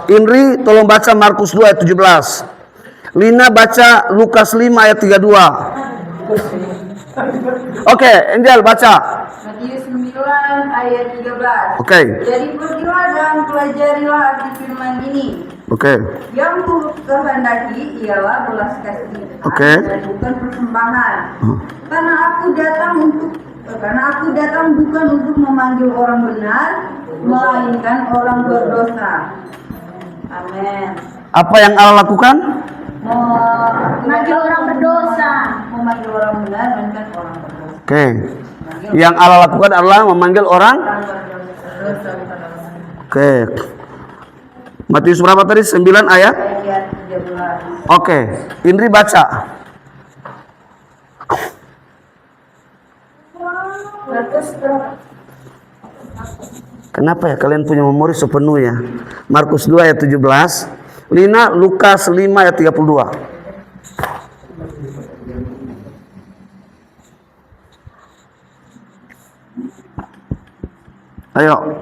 Indri tolong baca Markus 2 ayat 17. Lina baca Lukas 5 ayat 32. Oke, Angel baca. Matius 9 ayat 13. Oke. Jadi pergilah dan pelajarilah arti firman ini. Oke. Yang ku kehendaki ialah belas kasihan Oke. dan bukan persembahan. Karena aku datang bukan untuk memanggil orang benar, melainkan orang berdosa. Amin. Apa yang Allah lakukan? Memanggil orang berdosa. Memanggil orang benar, melainkan orang berdosa. Oke. Yang Allah lakukan adalah memanggil orang. Berdosa bukan orang benar. Oke. Matius berapa tadi? 9 ayat? Ayat 13. Oke. Indri baca. Kenapa ya kalian punya memori sepenuhnya? Markus 2 ayat 17. Lina Lukas 5 ayat 32. Ayo.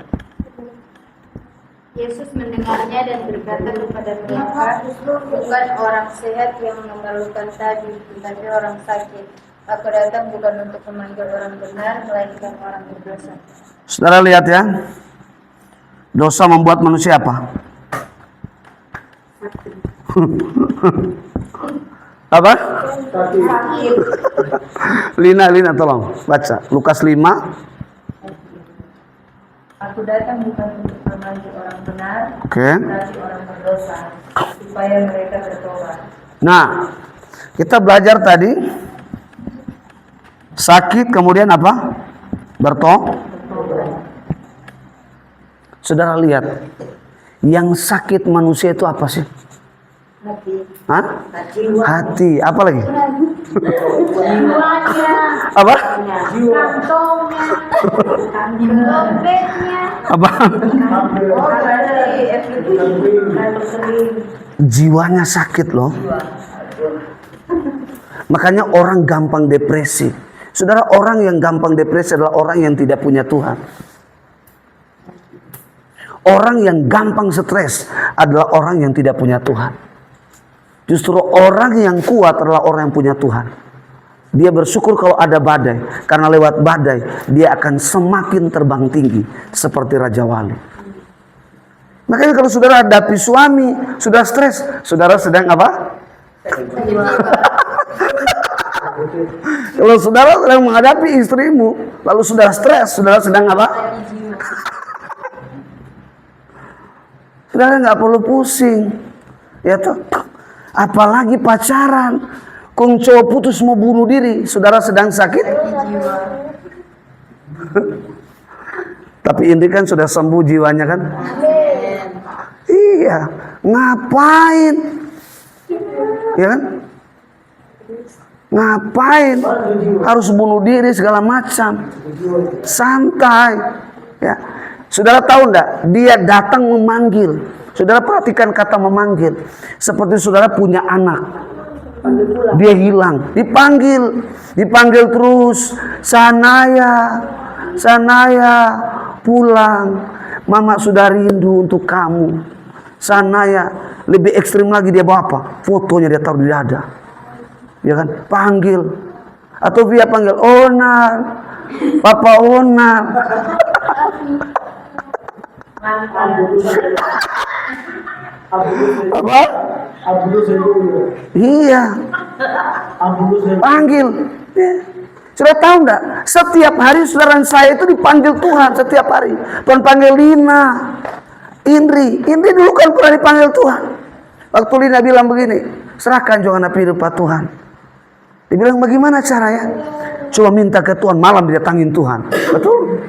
Yesus mendengarnya dan berkata kepada mereka, bukan orang sehat yang memerlukan tabib, tetapi orang sakit. Aku datang bukan untuk memanggil orang benar, melainkan orang berdosa. Saudara lihat ya. Dosa membuat manusia apa? Apa? Sakit. Lina tolong baca Lukas 5. Aku datang bukan untuk memanggil orang benar, Oke. tetapi orang berdosa, supaya mereka bertobat. Nah, kita belajar tadi sakit kemudian apa? Saudara lihat, yang sakit manusia itu apa sih? Hah? Hati. Apa lagi? Jiwanya, Apa? kantongnya, dompetnya. Apa? Jiwanya sakit loh. Makanya orang gampang depresi. Saudara, orang yang gampang depresi adalah orang yang tidak punya Tuhan. Orang yang gampang stres adalah orang yang tidak punya Tuhan. Justru orang yang kuat adalah orang yang punya Tuhan. Dia bersyukur kalau ada badai, karena lewat badai dia akan semakin terbang tinggi seperti Raja Wali. Makanya kalau saudara hadapi suami, sudah stres, saudara sedang apa? Kalau saudara sedang menghadapi istrimu, lalu sudah stres, saudara sedang apa? Saudara nggak perlu pusing, ya toh. Apalagi pacaran, kong cowok putus mau bunuh diri, saudara sedang sakit. Tapi ini kan sudah sembuh jiwanya kan? Iya, ngapain? Ya kan? Ngapain? Harus bunuh diri segala macam. Santai. Ya. Saudara tahu enggak? Dia datang memanggil. Saudara perhatikan kata memanggil. Seperti saudara punya anak. Dia hilang. Dipanggil terus. Sanaya, pulang. Mama sudah rindu untuk kamu. Sanaya. Lebih ekstrim lagi dia bawa apa? Fotonya dia taruh di dada. Ya kan? Panggil. Atau dia panggil Onar. Papa Onar. Apa? Iya. Panggil. Ya. Sudah tahu enggak? Setiap hari saudara saya itu dipanggil Tuhan setiap hari. Tuhan panggil Lina, Indri dulu kan pernah dipanggil Tuhan. Waktu Lina bilang begini, serahkan jangan api hidup Tuhan. Dibilang bagaimana caranya? Coba minta ke Tuhan, malam didatangin Tuhan. Betul?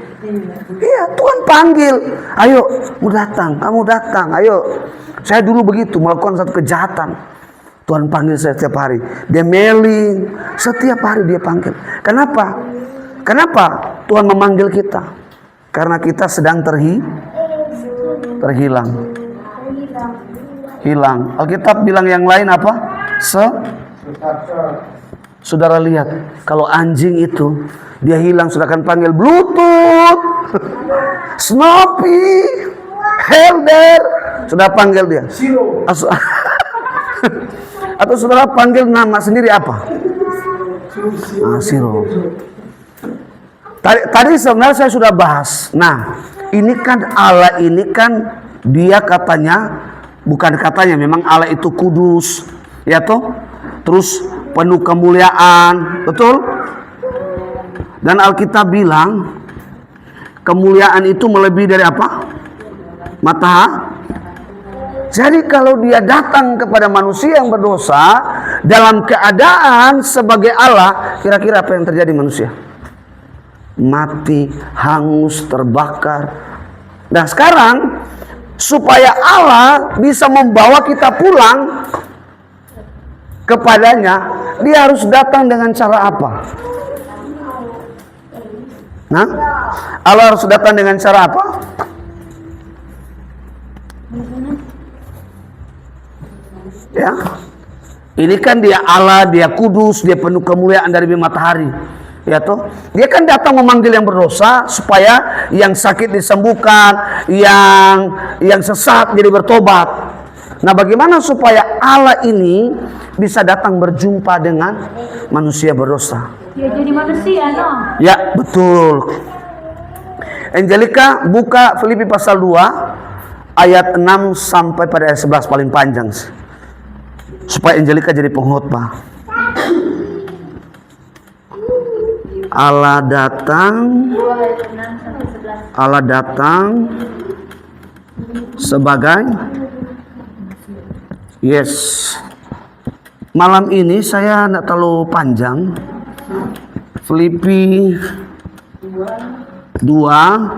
Iya, Tuhan panggil. Ayo, kamu datang. Ayo. Saya dulu begitu melakukan satu kejahatan. Tuhan panggil saya setiap hari. Dia mailing, setiap hari dia panggil. Kenapa? Tuhan memanggil kita? Karena kita sedang terhilang. Hilang. Alkitab bilang yang lain apa? Saudara lihat, kalau anjing itu dia hilang, sudah akan panggil Bluetooth, Snoopy, Helder, sudah panggil dia. Atau saudara panggil nama sendiri apa? Siro. Tadi sebenarnya saya sudah bahas. Nah, ini kan Allah ini kan dia bukan katanya, memang Allah itu kudus, ya toh? Terus penuh kemuliaan, betul? Dan Alkitab bilang kemuliaan itu melebihi dari apa? Matahari. Jadi kalau dia datang kepada manusia yang berdosa dalam keadaan sebagai Allah, kira-kira apa yang terjadi manusia? Mati, hangus, terbakar. Nah sekarang supaya Allah bisa membawa kita pulang kepadanya, dia harus datang dengan cara apa? Nah, Allah harus datang dengan cara apa? Ya, ini kan dia Allah, dia kudus, dia penuh kemuliaan dari matahari. Ya toh, dia kan datang memanggil yang berdosa supaya yang sakit disembuhkan, yang sesat jadi bertobat. Nah, bagaimana supaya Allah ini bisa datang berjumpa dengan manusia berdosa? Ya jadi manusia, no? Ya, betul. Angelica buka Filipi pasal 2 ayat 6 sampai pada ayat 11 paling panjang. Supaya Angelica jadi pengkhotbah. Allah datang sebagai malam ini saya tidak terlalu panjang. Filipi 2 6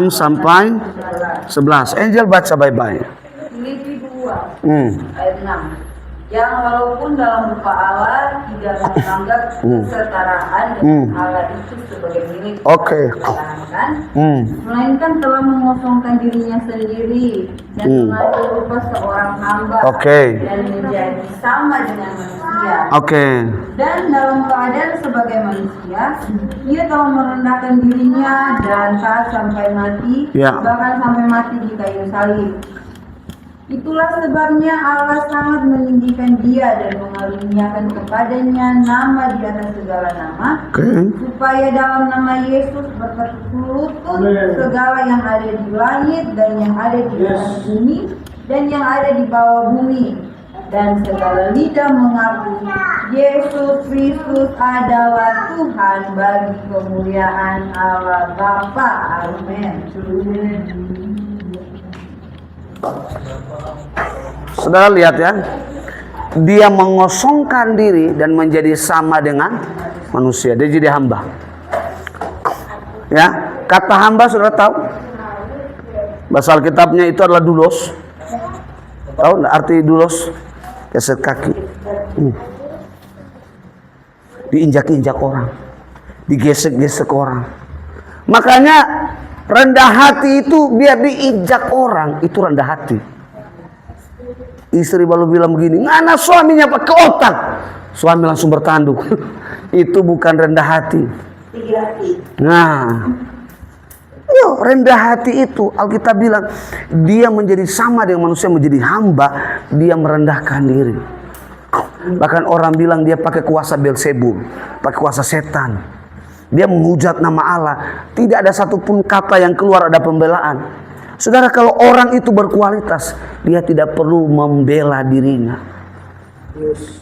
sampai 11. Angel baca bye-bye. Filipi 2 ayat 6. Yang walaupun dalam rupa Allah tidak menganggap kesetaraan dengan Allah itu sebagai milik melainkan telah mengosongkan dirinya sendiri dan mengambil rupa seorang hamba dan menjadi sama dengan manusia. Dan dalam keadaan sebagai manusia, ia telah merendahkan dirinya dan taat sampai mati, bahkan sampai mati di kayu salib. Itulah sebabnya Allah sangat meninggikan dia dan mengaruniakan kepadanya nama di atas segala nama, supaya dalam nama Yesus berlutut segala yang ada di langit dan yang ada di atas bumi dan yang ada di bawah bumi, dan segala lidah mengaku Yesus Kristus adalah Tuhan bagi kemuliaan Allah Bapa. Amin. Saudara lihat ya, dia mengosongkan diri dan menjadi sama dengan manusia. Dia jadi hamba. Ya, kata hamba saudara tahu? Bahasa Alkitabnya itu adalah doulos. Tahu enggak arti doulos? Geser kaki. Diinjak-injak orang, digesek-gesek orang. Makanya rendah hati itu biar diinjak orang, itu rendah hati. Istri baru bilang begini, ngana suaminya pakai otak. Suami langsung bertanduk. Itu bukan rendah hati. Nah, rendah hati itu Alkitab bilang dia menjadi sama dengan manusia, menjadi hamba, dia merendahkan diri. Bahkan orang bilang dia pakai kuasa Beelzebul, pakai kuasa setan. Dia menghujat nama Allah. Tidak ada satupun kata yang keluar ada pembelaan. Saudara, kalau orang itu berkualitas, dia tidak perlu membela dirinya.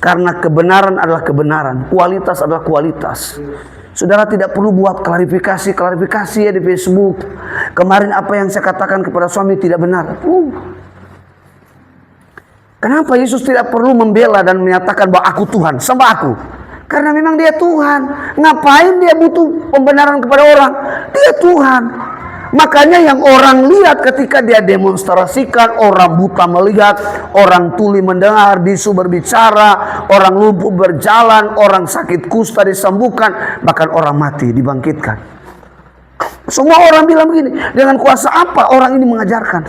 Karena kebenaran adalah kebenaran, kualitas adalah kualitas. Saudara tidak perlu buat klarifikasi ya di Facebook. Kemarin apa yang saya katakan kepada suami tidak benar. Kenapa Yesus tidak perlu membela dan menyatakan bahwa aku Tuhan, sembah aku? Karena memang dia Tuhan. Ngapain dia butuh pembenaran kepada orang? Dia Tuhan. Makanya yang orang lihat ketika dia demonstrasikan, orang buta melihat, orang tuli mendengar, bisu berbicara, orang lumpuh berjalan, orang sakit kusta disembuhkan, bahkan orang mati dibangkitkan. Semua orang bilang begini, dengan kuasa apa orang ini mengajarkan?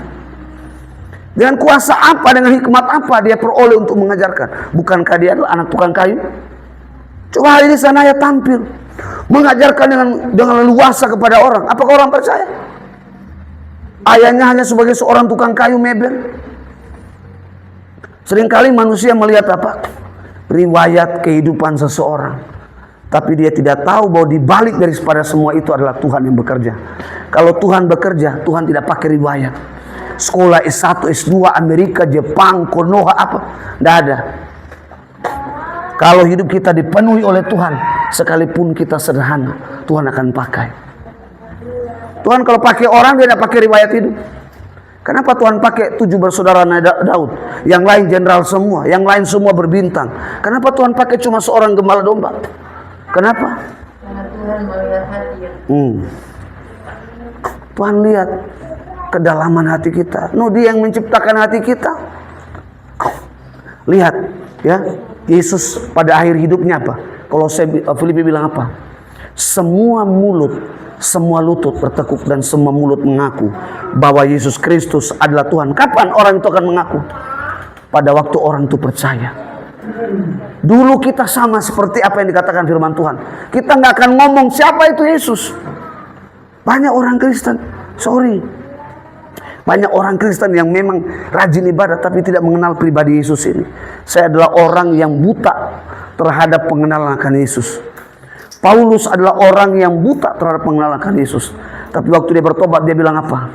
Dengan kuasa apa, dengan hikmat apa dia peroleh untuk mengajarkan? Bukankah dia adalah anak tukang kayu? Coba hari ini Sanaya tampil mengajarkan dengan leluasa kepada orang. Apakah orang percaya? Ayahnya hanya sebagai seorang tukang kayu mebel. Seringkali manusia melihat apa? Riwayat kehidupan seseorang, tapi dia tidak tahu bahwa di balik daripada semua itu adalah Tuhan yang bekerja. Kalau Tuhan bekerja, Tuhan tidak pakai riwayat. Sekolah S1, S2, Amerika, Jepang, Konoha, apa? Tidak ada. Kalau hidup kita dipenuhi oleh Tuhan, sekalipun kita sederhana, Tuhan akan pakai. Tuhan kalau pakai orang, dia tidak pakai riwayat hidup. Kenapa Tuhan pakai 7 bersaudara Daud? Yang lain jenderal semua, yang lain semua berbintang. Kenapa Tuhan pakai cuma seorang gembala domba? Kenapa? Karena Tuhan melihat hati. Tuhan lihat kedalaman hati kita. Dia yang menciptakan hati kita. Lihat, ya, Yesus pada akhir hidupnya apa? Kalau Filipi bilang apa? Semua lutut bertekuk dan semua mulut mengaku bahwa Yesus Kristus adalah Tuhan. Kapan orang itu akan mengaku? Pada waktu orang itu percaya. Dulu kita sama seperti apa yang dikatakan firman Tuhan. Kita nggak akan ngomong siapa itu Yesus. Banyak orang Kristen, banyak orang Kristen yang memang rajin ibadah tapi tidak mengenal pribadi Yesus ini. Saya adalah orang yang buta terhadap pengenalan akan Yesus. Paulus adalah orang yang buta terhadap pengenalan akan Yesus. Tapi waktu dia bertobat, dia bilang apa?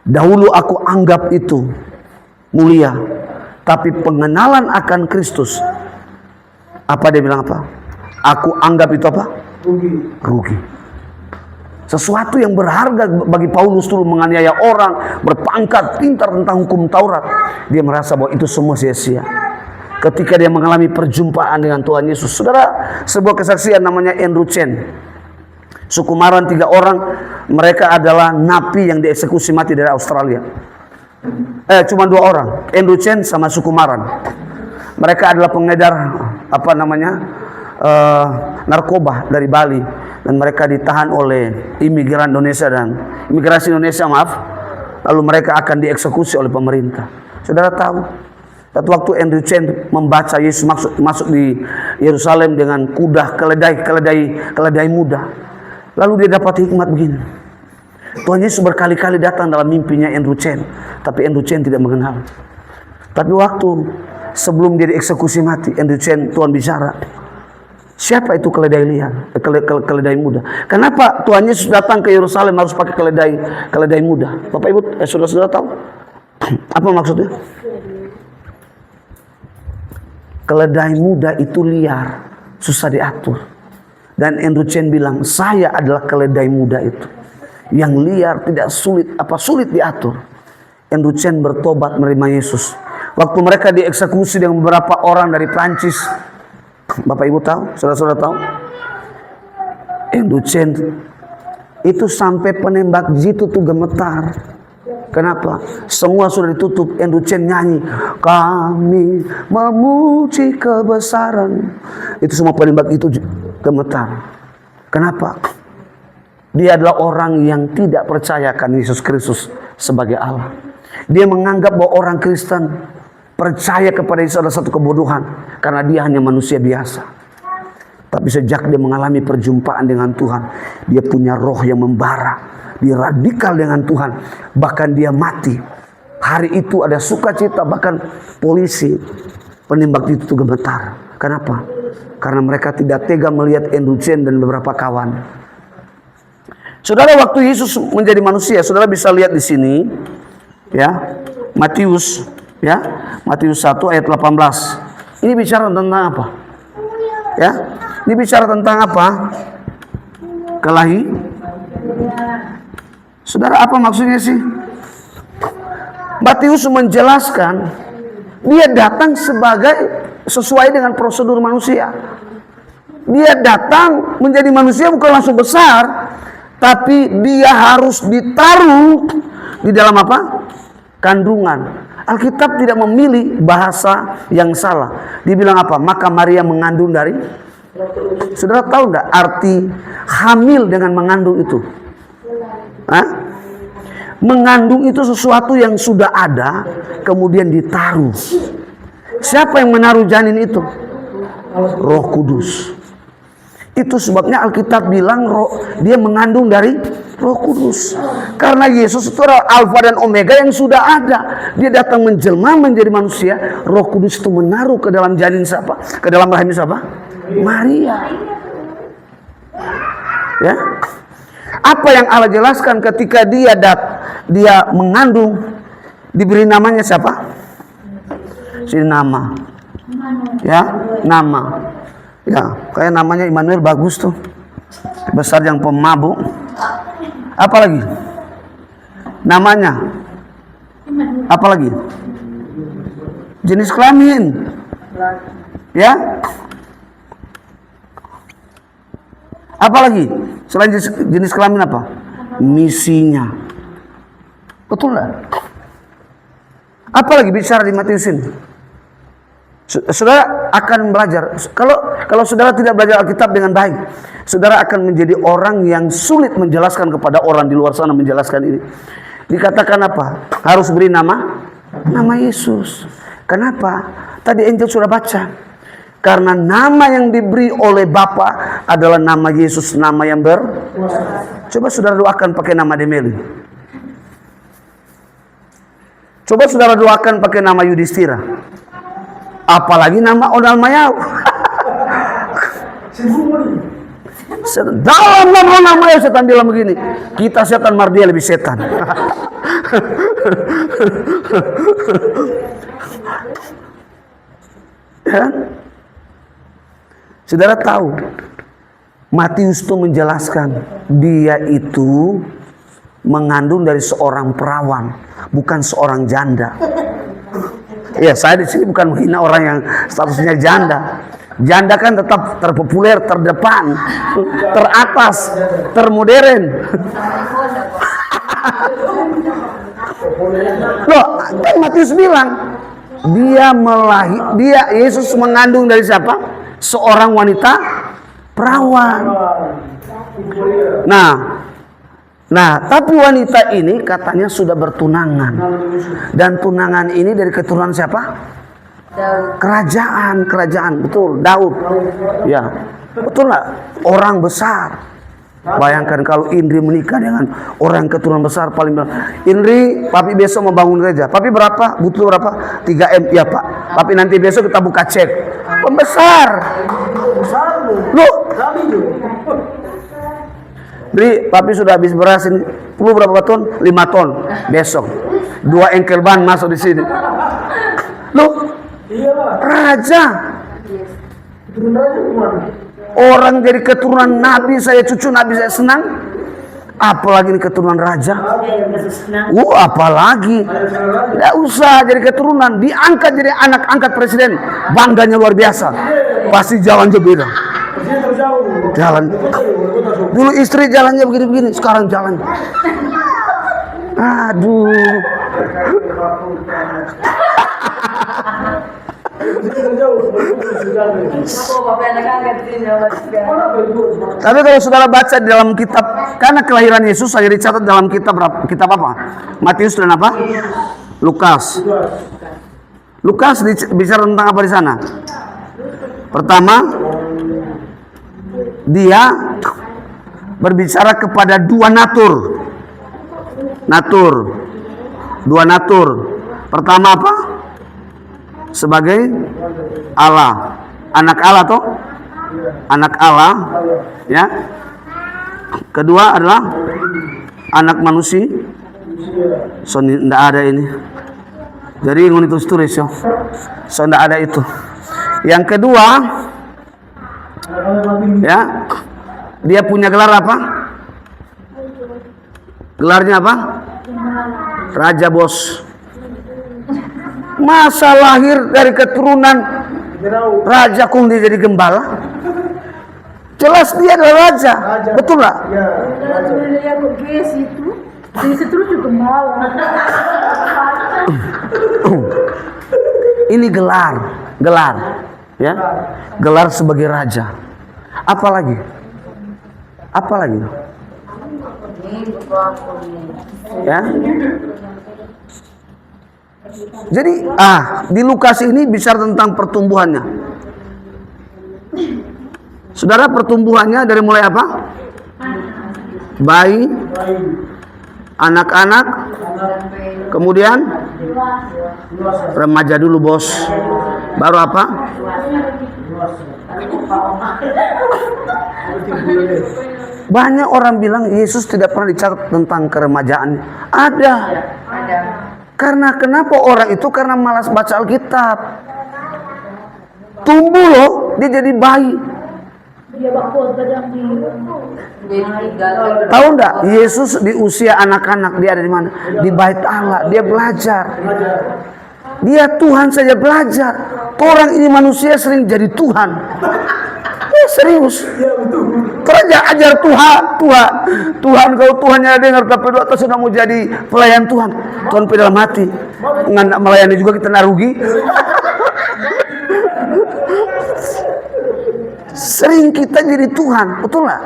Dahulu aku anggap itu mulia, tapi pengenalan akan Kristus, apa dia bilang apa? Aku anggap itu apa? Rugi. Sesuatu yang berharga bagi Paulus dulu, menganiaya orang, berpangkat, pintar tentang hukum Taurat. Dia merasa bahwa itu semua sia-sia. Ketika dia mengalami perjumpaan dengan Tuhan Yesus. Saudara, sebuah kesaksian namanya Andrew Chen. Sukumaran 3 orang, mereka adalah napi yang dieksekusi mati dari Australia. Cuma 2 orang, Andrew Chen sama Sukumaran. Mereka adalah pengedar narkoba dari Bali, dan mereka ditahan oleh imigrasi Indonesia, lalu mereka akan dieksekusi oleh pemerintah. Saudara tahu, satu waktu Andrew Chen membaca Yesus masuk di Yerusalem dengan kuda keledai muda. Lalu dia dapat hikmat begini. Tuhan Yesus berkali-kali datang dalam mimpinya Andrew Chen, tapi Andrew Chen tidak mengenal. Tapi waktu sebelum dia dieksekusi mati, Andrew Chen, Tuhan bicara, siapa itu keledai muda? Kenapa Tuhan Yesus datang ke Yerusalem harus pakai keledai muda? Bapak Ibu, saudara-saudara tahu apa maksudnya? Keledai muda itu liar, susah diatur. Dan Andrew Chen bilang, saya adalah keledai muda itu, yang liar, tidak sulit diatur. Andrew Chen bertobat menerima Yesus. Waktu mereka dieksekusi dengan beberapa orang dari Prancis, Bapak Ibu tahu, saudara-saudara tahu, Andrew Chen itu sampai penembak jitu tuh gemetar. Kenapa? Semua sudah ditutup. Andrew Chen nyanyi, kami memuji kebesaran. Itu semua penembak itu gemetar. Kenapa? Dia adalah orang yang tidak percayakan Yesus Kristus sebagai Allah. Dia menganggap bahwa orang Kristen percaya kepada Yesus adalah satu kebodohan, karena dia hanya manusia biasa. Tapi sejak dia mengalami perjumpaan dengan Tuhan, dia punya roh yang membara. Dia radikal dengan Tuhan, bahkan dia mati. Hari itu ada sukacita, bahkan polisi penembak itu gemetar. Kenapa? Karena mereka tidak tega melihat Andrew Chen dan beberapa kawan. Saudara, waktu Yesus menjadi manusia, saudara bisa lihat di sini, ya, Matius 1 ayat 18. Ini bicara tentang apa? Ya, ini bicara tentang apa? Saudara, apa maksudnya sih? Matius menjelaskan dia datang sesuai dengan prosedur manusia. Dia datang menjadi manusia bukan langsung besar, tapi dia harus ditaruh di dalam apa? Kandungan. Alkitab tidak memilih bahasa yang salah. Dibilang apa? Maka Maria mengandung dari. Saudara tahu enggak arti hamil dengan mengandung itu? Hah? Mengandung itu sesuatu yang sudah ada, kemudian ditaruh. Siapa yang menaruh janin itu? Roh Kudus. Itu sebabnya Alkitab bilang dia mengandung dari Roh Kudus. Karena Yesus itu adalah Alfa dan Omega yang sudah ada. Dia datang menjelma menjadi manusia. Roh Kudus itu menaruh ke dalam janin siapa? Ke dalam rahim siapa? Maria. Ya. Apa yang Allah jelaskan ketika dia mengandung, diberi namanya siapa? Si nama. Ya, nama. Ya, kayak namanya Immanuel bagus tuh. Besar yang pemabuk. Apa lagi? Namanya. Apa lagi? Jenis kelamin. Ya. Apa lagi? Selain jenis kelamin apa? Misinya. Betul enggak? Apa lagi bicara di Matius ini? Saudara akan belajar. Kalau saudara tidak belajar Alkitab dengan baik, saudara akan menjadi orang yang sulit menjelaskan kepada orang di luar sana menjelaskan ini. Dikatakan apa? Harus beri nama Yesus. Kenapa? Tadi Angel sudah baca. Karena nama yang diberi oleh Bapa adalah nama Yesus, nama yang Coba saudara doakan pakai nama Demeli. Coba saudara doakan pakai nama Yudhistira. Apalagi nama Onal Mayau. Dalam nama Onal Mayau setan bilang begini, kita setan Mardia lebih setan. Ya? Saudara tahu, Matius itu menjelaskan dia itu mengandung dari seorang perawan, bukan seorang janda. Ya, saya di sini bukan menghina orang yang statusnya janda. Janda kan tetap terpopuler, terdepan, teratas, termodern. Loh, kan Matius bilang Yesus mengandung dari siapa? Seorang wanita perawan. Nah, tapi wanita ini katanya sudah bertunangan. Dan tunangan ini dari keturunan siapa? Kerajaan, betul, Daud. Ya, betul nggak? Orang besar. Bayangkan kalau Indri menikah dengan orang keturunan besar paling bilang, Indri, papi besok mau bangun gereja. Papi berapa? Butuh berapa? 3M. Ya Pak. Papi nanti besok kita buka cek. Pembesar. Loh. Indri, papi sudah habis beras ini. Perlu berapa ton? 5 ton. Besok. 2 engkel ban masuk di sini. Loh. Raja. Orang dari keturunan Nabi, saya cucu Nabi, saya senang. Apalagi ini keturunan raja. Apalagi. Tidak usah jadi keturunan. Diangkat jadi anak angkat presiden. Bangganya luar biasa. Pasti jalannya beda. Jalan. Dulu istri jalannya begini-begini. Sekarang jalan. Aduh. Tapi kalau saudara baca di dalam kitab, karena kelahiran Yesus hanya dicatat dalam kitab apa? Matius dan apa? Lukas. Lukas bicara tentang apa di sana? Pertama, dia berbicara kepada dua natur. Dua natur. Pertama apa? Sebagai Allah, anak Allah toh, anak Allah, ya. Kedua adalah anak manusia. So tidak ada ini. Jadi ingin itu tulis yo. So tidak ada itu. Yang kedua, ya, dia punya gelar apa? Gelarnya apa? Raja, bos. Masa lahir dari keturunan raja kok dia jadi gembala? Jelas dia adalah raja. Betul nggak? Ya, Ini gelar, ya, gelar sebagai raja. Apalagi? Ya. Jadi, di Lukas ini bicara tentang pertumbuhannya. Saudara, pertumbuhannya dari mulai apa? Bayi, anak-anak, kemudian remaja dulu, bos. Baru apa? Banyak orang bilang Yesus tidak pernah dicatat tentang keremajaan. Ada. Karena kenapa orang itu? Karena malas baca Alkitab. Tumbuh loh, dia jadi bayi. Tahu enggak? Yesus di usia anak-anak dia ada di mana? Di bait Allah. Dia belajar. Dia Tuhan saja belajar. Orang ini manusia sering jadi Tuhan. Serius. Terus ajar Tuhan kalau Tuhannya dengar tapi doa sudah mau jadi pelayan Tuhan. Tuhan dalam hati. Nggak melayani juga kita narugi. Sering kita jadi Tuhan, betul nggak?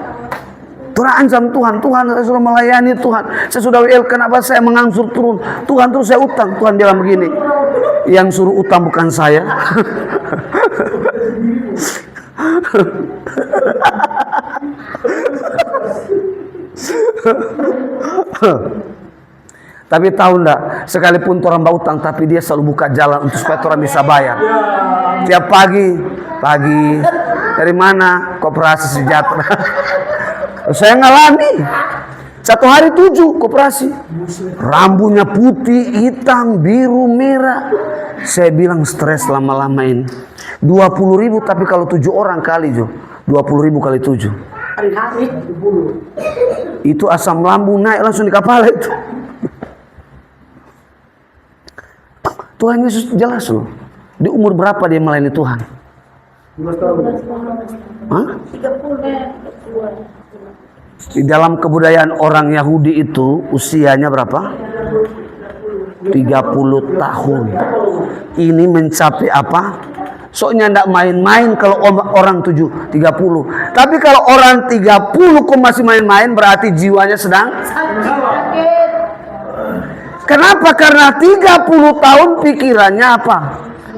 Tuhan ancam Tuhan, saya sudah melayani Tuhan, saya sudah WL, kenapa saya mengangsur turun? Tuhan terus saya utang. Tuhan bilang begini, yang suruh utang bukan saya. Tapi tahu enggak, sekalipun orang bautang, tapi dia selalu buka jalan untuk supaya orang bisa bayar. Tiap pagi, dari mana? Koperasi Sejahtera. Saya ngalami 1 hari 7 koperasi. Rambutnya putih, hitam, biru, merah. Saya bilang stres lama-lama ini. 20.000 tapi kalau 7 orang kali, 20.000 kali 7. Itu asam lambung naik langsung di kapal itu. Tuhan Yesus jelas loh. Di umur berapa dia melayani Tuhan? 12 tahun. Hah? Di dalam kebudayaan orang Yahudi itu usianya berapa? 30 tahun. Ini mencapai apa? Soalnya tidak main-main kalau orang 30. Tapi kalau orang 30 kok masih main-main berarti jiwanya sedang sakit. Kenapa? Karena 30 tahun pikirannya apa?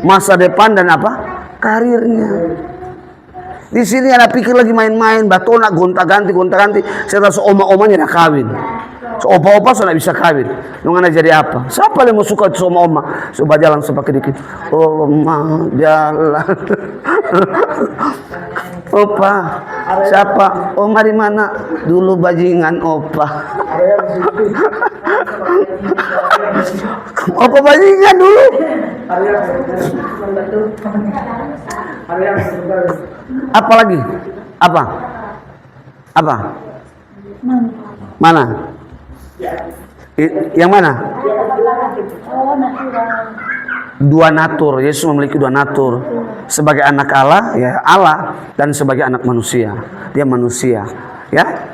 Masa depan dan apa? Karirnya. Di sini ada pikir lagi main-main, batona gonta-ganti. Saya tahu oma-omanya udah kawin. Opa-opa sudah bisa kawin. Nunggu jadi apa? Siapa yang mau suka sama oma? Coba jalan sepakai dikit. Oma jalan. Opa. Siapa? Oma di mana? Dulu bajingan opa. Opa bajingan dulu. Apa lagi? Apa? Mana? Yang mana? Dua natur. Yesus memiliki dua natur. Sebagai anak Allah, ya Allah, dan sebagai anak manusia, dia manusia. Ya,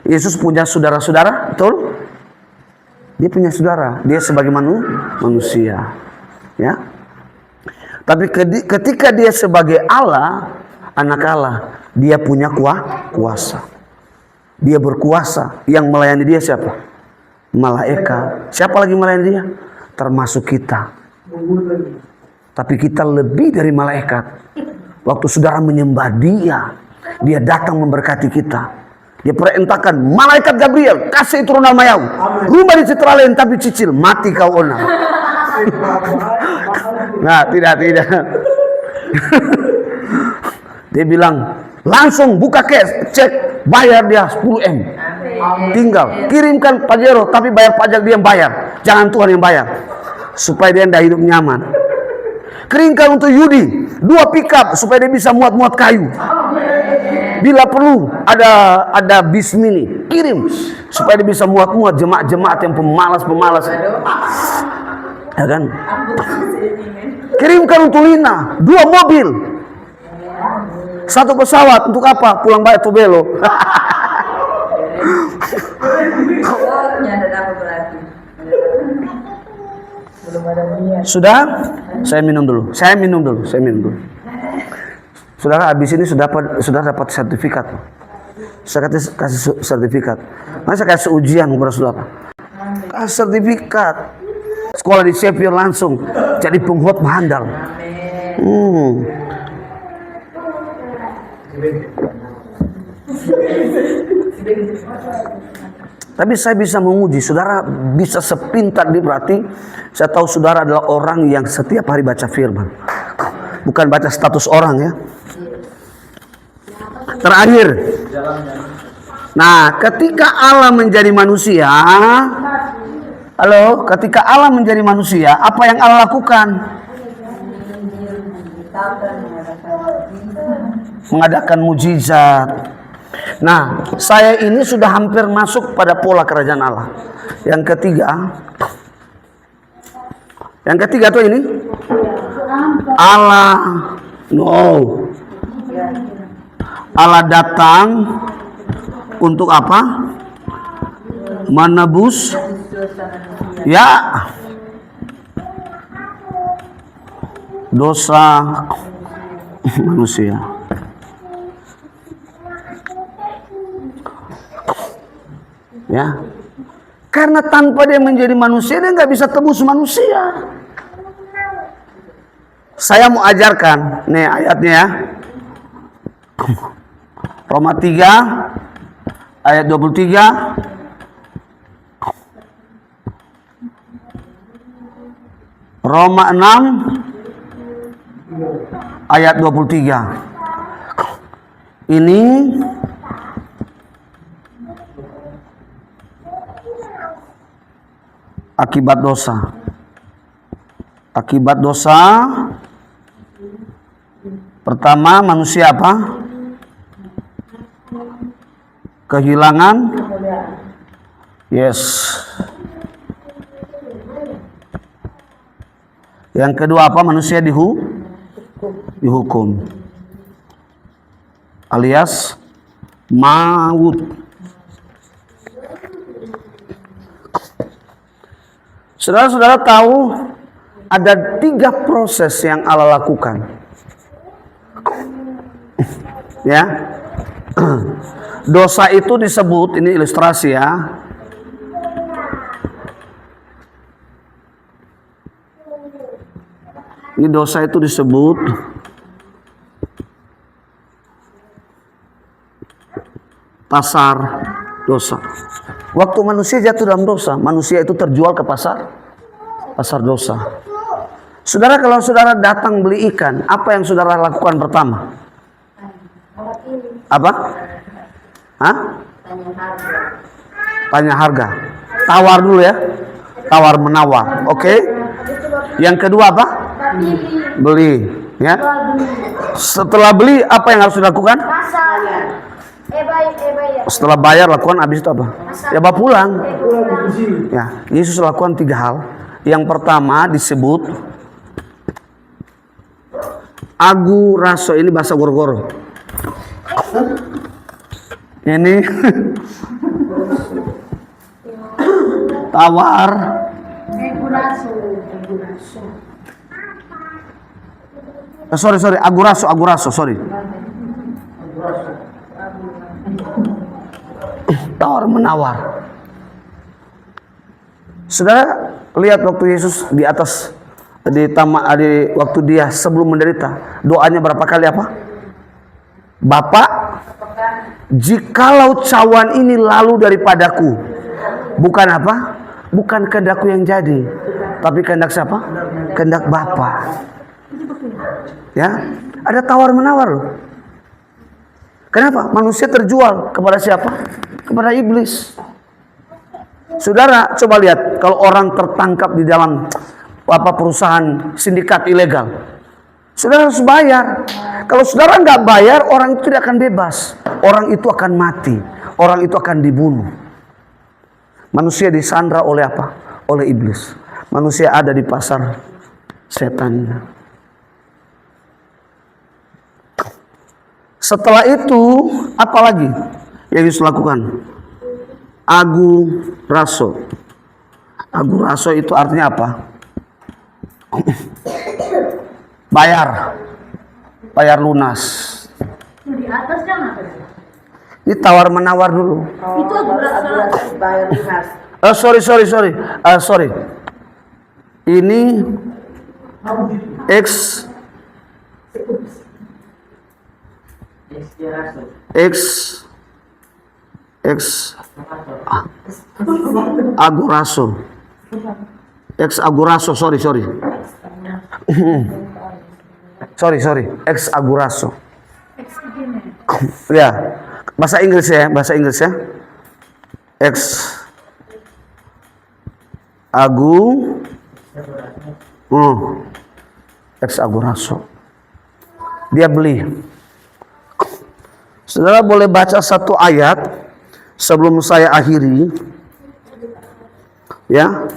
Yesus punya saudara-saudara, betul? Dia punya saudara. Dia sebagai manusia. Ya. Tapi ketika dia sebagai Allah, anak Allah, dia punya kuasa. Dia berkuasa. Yang melayani dia siapa? Malaikat. Siapa lagi melayani dia? Termasuk kita. Tapi kita lebih dari malaikat. Waktu saudara menyembah dia datang memberkati kita. Dia perintahkan malaikat Gabriel, kasih turun nama Yau. Rumah di Citralen tapi cicil, mati kau ona. Nah, tidak. Dia bilang, langsung buka cash, cek, bayar dia 10M. Tinggal kirimkan Pajero, tapi bayar pajak dia yang bayar, jangan Tuhan yang bayar, supaya dia tidak hidup nyaman. Keringkan untuk Yudi 2 pickup supaya dia bisa muat-muat kayu. Bila perlu ada bis mini, kirim supaya dia bisa muat-muat jemaat-jemaat yang pemalas-pemalas. Ya kan? Kirimkan untuk Lina 2 mobil. 1 pesawat untuk apa? Pulang balik Tobelo. Sudah? Saya minum dulu. Saudara, habis ini sudah dapat sertifikat. Saya kasih sertifikat. Masa kasih ujian kepada saudara? Kasih sertifikat. Sekolah di Sheffield langsung jadi pengkhotbah handal. Tapi saya bisa menguji, saudara bisa sepintar dia, berarti saya tahu saudara adalah orang yang setiap hari baca firman. Bukan baca status orang ya. Terakhir. Nah, ketika Allah menjadi manusia, ketika Allah menjadi manusia, apa yang Allah lakukan? Mengadakan mujizat. Nah, saya ini sudah hampir masuk pada pola kerajaan Allah. Yang ketiga tuh ini Allah datang untuk apa? Menebus dosa manusia. Ya, karena tanpa dia menjadi manusia, dia nggak bisa tebus manusia. Saya mau ajarkan, nih ayatnya ya. Roma 3 ayat 23. Roma 6 ayat 23. Ini akibat dosa. Akibat dosa pertama, manusia apa? Kehilangan. Yes. Yang kedua apa? Manusia dihukum. Alias maut. Saudara-saudara tahu ada 3 proses yang Allah lakukan. Ya. Dosa itu disebut, ini ilustrasi ya. Ini dosa itu disebut pasar dosa. Waktu manusia jatuh dalam dosa, manusia itu terjual ke pasar dosa. Saudara, kalau saudara datang beli ikan, apa yang saudara lakukan pertama? Apa? Tanya harga. Tawar dulu ya. Tawar menawar. Oke. Yang kedua apa? Beli. Ya. Setelah beli, apa yang harus dilakukan? Setelah bayar, lakukan habis itu apa? Ya, bawa pulang. Ya, Yesus lakukan 3 hal. Yang pertama disebut aguraso, ini bahasa goro-goro. Ini tawar. Sorry, aguraso, sorry. Tawar menawar. Saudara lihat waktu Yesus di atas waktu dia sebelum menderita, doanya berapa kali apa? Bapa, jikalau cawan ini lalu daripadaku, bukan apa? Bukan kehendakku yang jadi, tapi kehendak siapa? Kehendak Bapa. Ya, ada tawar menawar loh. Kenapa? Manusia terjual kepada siapa? Kepada iblis. Saudara, coba lihat kalau orang tertangkap di dalam perusahaan sindikat ilegal. Saudara harus bayar. Kalau saudara nggak bayar, orang itu tidak akan bebas. Orang itu akan mati. Orang itu akan dibunuh. Manusia disandra oleh apa? Oleh iblis. Manusia ada di pasar setan. Setelah itu, apa lagi yang Yesus lakukan? Aguraso. Aguraso itu artinya apa? Bayar. Bayar lunas. Di atas jangan. Ini tawar-menawar dulu. Itu aguraso bayar lunas. Sorry. Ini aguraso. Aguraso, sorry. Aguraso. Ya, bahasa Inggris ya. Aguraso. Dia beli. Saudara boleh baca satu ayat sebelum saya akhiri. Ya.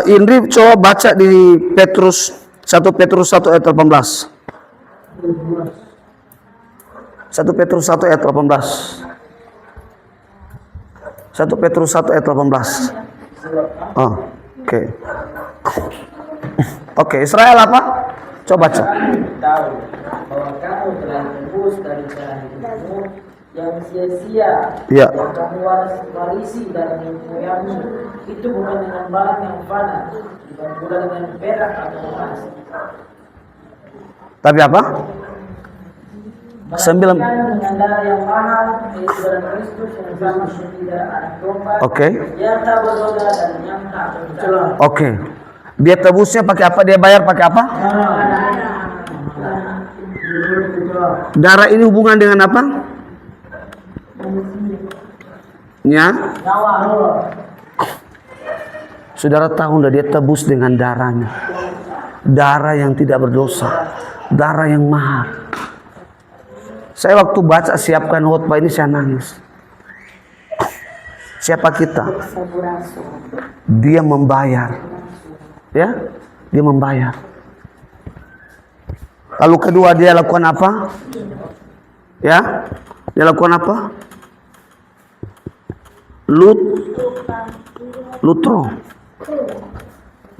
Indri coba baca di Petrus 1 ayat 18. 1 Petrus 1 ayat 18. 1 Petrus 1 ayat 18. Oke, Israel apa? Coba baca. Tahu bahwa kamu telah tebus dari jalan hidupmu yang sia-sia, Ya. yang kamu warisi dari nenek moyangmu, itu bukan dengan barang yang fana, bukan pula dengan perak atau emas. Tapi apa? Melainkan dengan darah yang mahal, yaitu darah Kristus yang sama seperti darah anak domba, Oke. yang tak berdosa dan yang tak bersalah. Oke. Dia tebusnya pakai apa? Dia bayar pakai apa? Darah ini hubungan dengan apa? Ya. Saudara tahu enggak, dia tebus dengan darahnya. Darah yang tidak berdosa. Darah yang mahal. Saya waktu baca siapkan khotbah ini saya nangis. Siapa kita? Dia membayar. Ya, dia membayar. Lalu kedua dia lakukan apa? Ya, dia lakukan apa?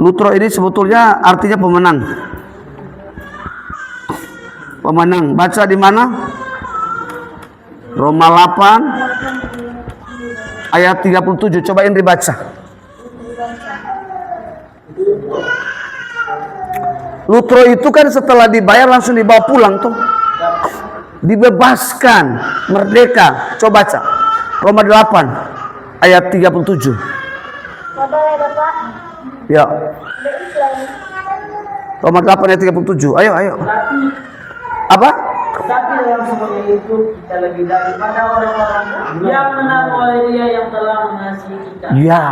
Lutro ini sebetulnya artinya pemenang. Pemenang. Baca di mana? Roma 8 ayat 37. Coba Indri baca. Lutro itu kan setelah dibayar langsung dibawa pulang tuh. Dibebaskan, merdeka. Coba baca. Roma 8 ayat 37. Ya. Roma 8 ayat 37. Ayo. Apa? Tetapi dalam semuanya itu kita lebih daripada orang-orang yang menang oleh Dia yang telah mengasihi kita. Ya.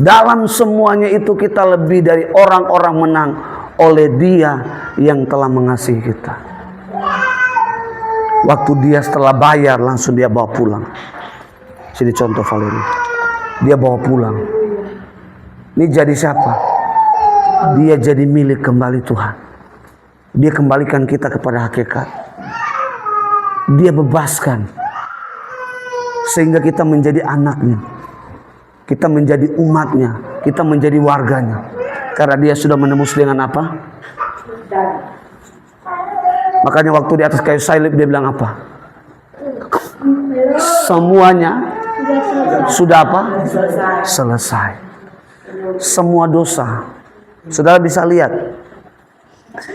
Dalam semuanya itu kita lebih dari orang-orang menang oleh Dia yang telah mengasihi kita. Waktu dia setelah bayar langsung dia bawa pulang. Sini contoh Valeri. Dia bawa pulang. Ini jadi siapa? Dia jadi milik kembali Tuhan. Dia kembalikan kita kepada hakikat. Dia bebaskan. Sehingga kita menjadi anaknya. Kita menjadi umatnya. Kita menjadi warganya. Karena dia sudah menembus dengan apa? Makanya waktu di atas kayu salib dia bilang apa? Semuanya sudah apa? Selesai. Semua dosa. Saudara bisa lihat.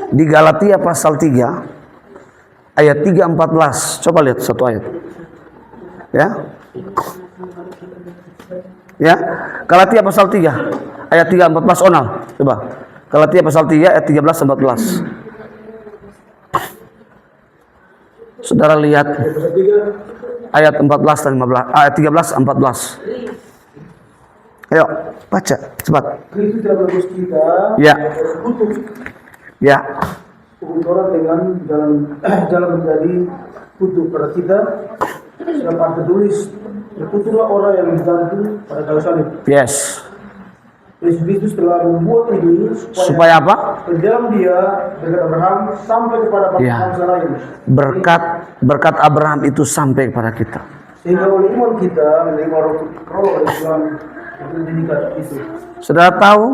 Di Galatia pasal 3 ayat 3:14. Coba lihat satu ayat. Ya. Ya. Galatia pasal 3 ayat 3:14 Onal. Coba. Galatia pasal 3 ayat 13-14. Saudara lihat ayat 14 dan 15, ayat 13 14. Ayo baca cepat. Kristus telah menebus kita Ya. terkutuk Ya. orang dengan jalan menjadi kutuk pada kita. Dapat tertulis, terkutuklah orang yang digantung pada kayu salib. Yes. Yesus Kristus telah membuat ini Supaya apa? berjalan dia dengan Abraham sampai kepada bangsa lain. Berkat Abraham itu sampai kepada kita. Sehingga oleh iman kita menerima roh dari Tuhan untuk menjadikan itu. Saudara tahu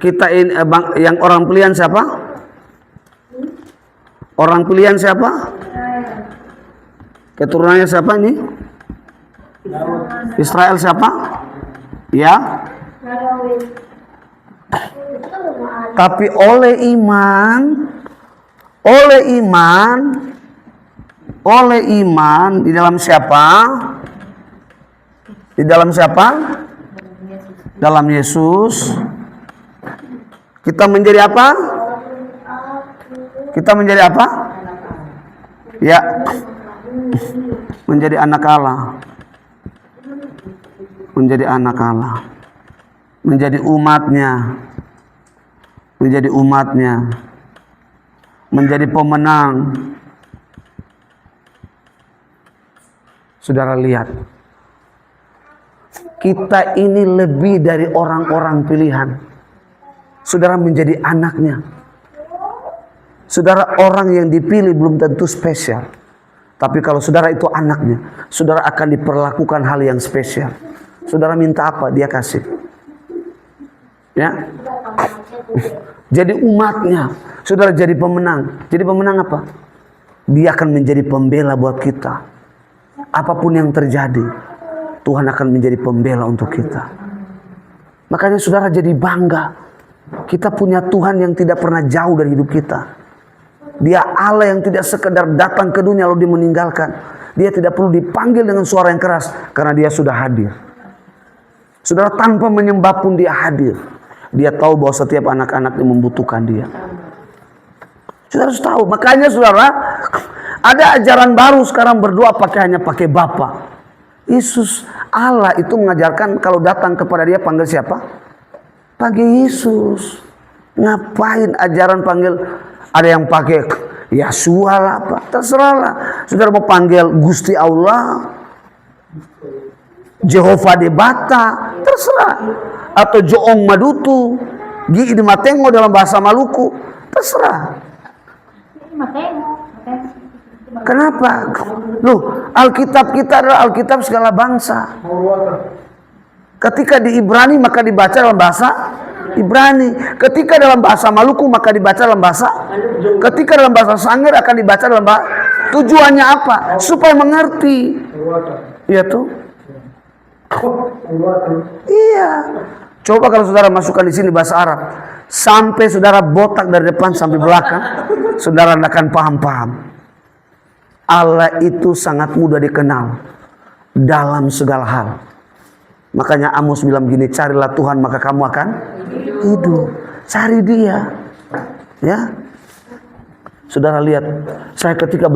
kita ini yang orang pilihan siapa? Orang pilihan siapa? Keturunannya siapa ini? Israel siapa? Ya. Tapi oleh iman di dalam siapa? Di dalam siapa? Dalam Yesus. Kita menjadi apa? Kita menjadi apa? Ya. Menjadi anak Allah. Menjadi anak Allah. Menjadi umatnya. Menjadi umatnya. Menjadi pemenang. Saudara lihat. Kita ini lebih dari orang-orang pilihan. Saudara menjadi anaknya. Saudara orang yang dipilih belum tentu spesial. Tapi kalau saudara itu anaknya, saudara akan diperlakukan hal yang spesial. Saudara minta apa, dia kasih. Ya. Jadi umatnya, saudara jadi pemenang. Jadi pemenang apa? Dia akan menjadi pembela buat kita. Apapun yang terjadi, Tuhan akan menjadi pembela untuk kita. Makanya saudara jadi bangga. Kita punya Tuhan yang tidak pernah jauh dari hidup kita. Dia Allah yang tidak sekedar datang ke dunia lalu dia meninggalkan. Dia tidak perlu dipanggil dengan suara yang keras karena dia sudah hadir. Saudara, tanpa menyembah pun dia hadir. Dia tahu bahwa setiap anak-anaknya membutuhkan dia. Saudara harus tahu. Makanya saudara, ada ajaran baru sekarang berdoa hanya pakai Bapa. Yesus Allah itu mengajarkan kalau datang kepada dia panggil siapa? Panggil Yesus. Ngapain ajaran panggil? Ada yang pakai Yahshua lah apa, terserah lah. Saudara mau panggil Gusti Allah, Jehovah Debata, terserah. Atau Joong Madutu, Gi di Matengo dalam bahasa Maluku, terserah. Kenapa? Loh, Alkitab kita adalah Alkitab segala bangsa. Ketika di Ibrani maka dibaca dalam bahasa Ibrani. Ketika dalam bahasa Maluku maka dibaca dalam bahasa. Ketika dalam bahasa Sangir akan dibaca dalam bahasa. Tujuannya apa? Supaya mengerti. Iya tuh. Iya. Coba kalau saudara masukkan di sini bahasa Arab, sampai saudara botak dari depan sampai belakang, saudara akan paham-paham. Allah itu sangat mudah dikenal dalam segala hal. Makanya Amos bilang gini, carilah Tuhan maka kamu akan hidup. Cari dia. Ya. Saudara lihat, saya ketika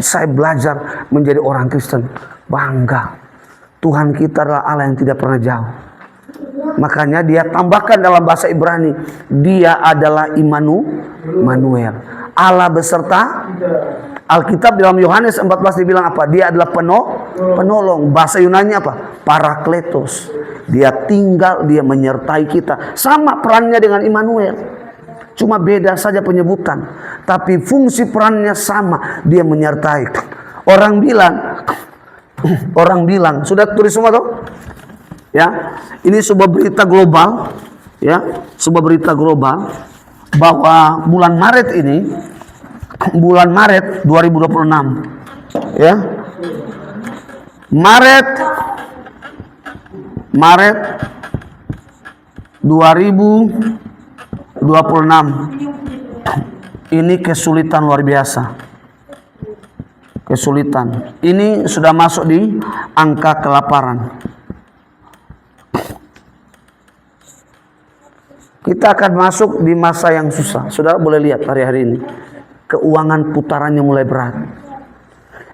saya belajar menjadi orang Kristen, bangga. Tuhan kita adalah Allah yang tidak pernah jauh. Makanya dia tambahkan dalam bahasa Ibrani, dia adalah Immanuel. Allah beserta. Alkitab dalam Yohanes 14 dibilang apa? Dia adalah penolong. Bahasa Yunani apa? Parakletos. Dia tinggal, dia menyertai kita. Sama perannya dengan Immanuel. Cuma beda saja penyebutan. Tapi fungsi perannya sama. Dia menyertai. Orang bilang, sudah tulis semua tuh? Ya, ini sebuah berita global. Ya, sebuah berita global bahwa bulan Maret 2026, ya, Maret 2026 ini kesulitan luar biasa. Kesulitan ini sudah masuk di angka kelaparan. Kita akan masuk di masa yang susah. Saudara boleh lihat hari-hari ini. keuangan putarannya mulai berat.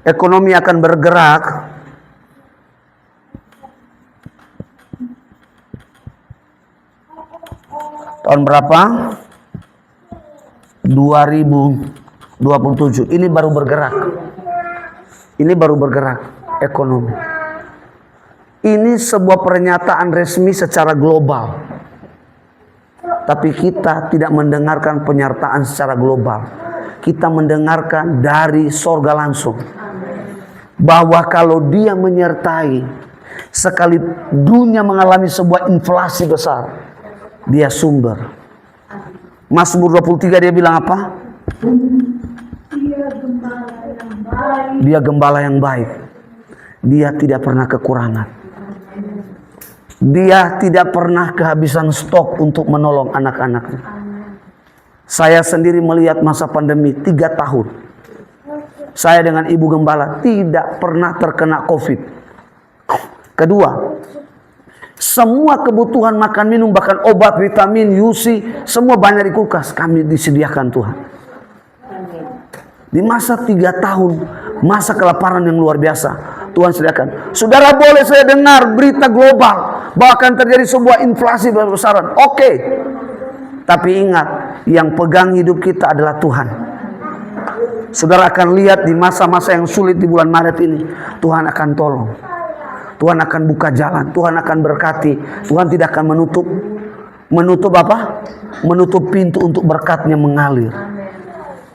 Ekonomi akan bergerak tahun berapa? 2027. Ini baru bergerak. Ini baru bergerak ekonomi. Ini sebuah pernyataan resmi secara global. Tapi kita tidak mendengarkan penyertaan secara global. Kita mendengarkan dari sorga langsung. Bahwa kalau dia menyertai, sekali dunia mengalami sebuah inflasi besar, dia sumber. Mazmur 23 dia bilang apa? Dia gembala yang baik. Dia tidak pernah kekurangan. Dia tidak pernah kehabisan stok untuk menolong anak-anaknya. Saya sendiri melihat masa pandemi 3 tahun. Saya dengan ibu gembala tidak pernah terkena COVID. Kedua, semua kebutuhan makan minum, bahkan obat, vitamin, UC, semua banyak di kulkas. Kami disediakan Tuhan. Di masa 3 tahun, masa kelaparan yang luar biasa, Tuhan sediakan. Saudara, boleh saya dengar berita global bahwa akan terjadi sebuah inflasi besar-besaran. Oke. Tapi ingat, yang pegang hidup kita adalah Tuhan. Saudara akan lihat di masa-masa yang sulit di bulan Maret ini, Tuhan akan tolong. Tuhan akan buka jalan, Tuhan akan berkati. Tuhan tidak akan menutup apa? Menutup pintu untuk berkatnya mengalir.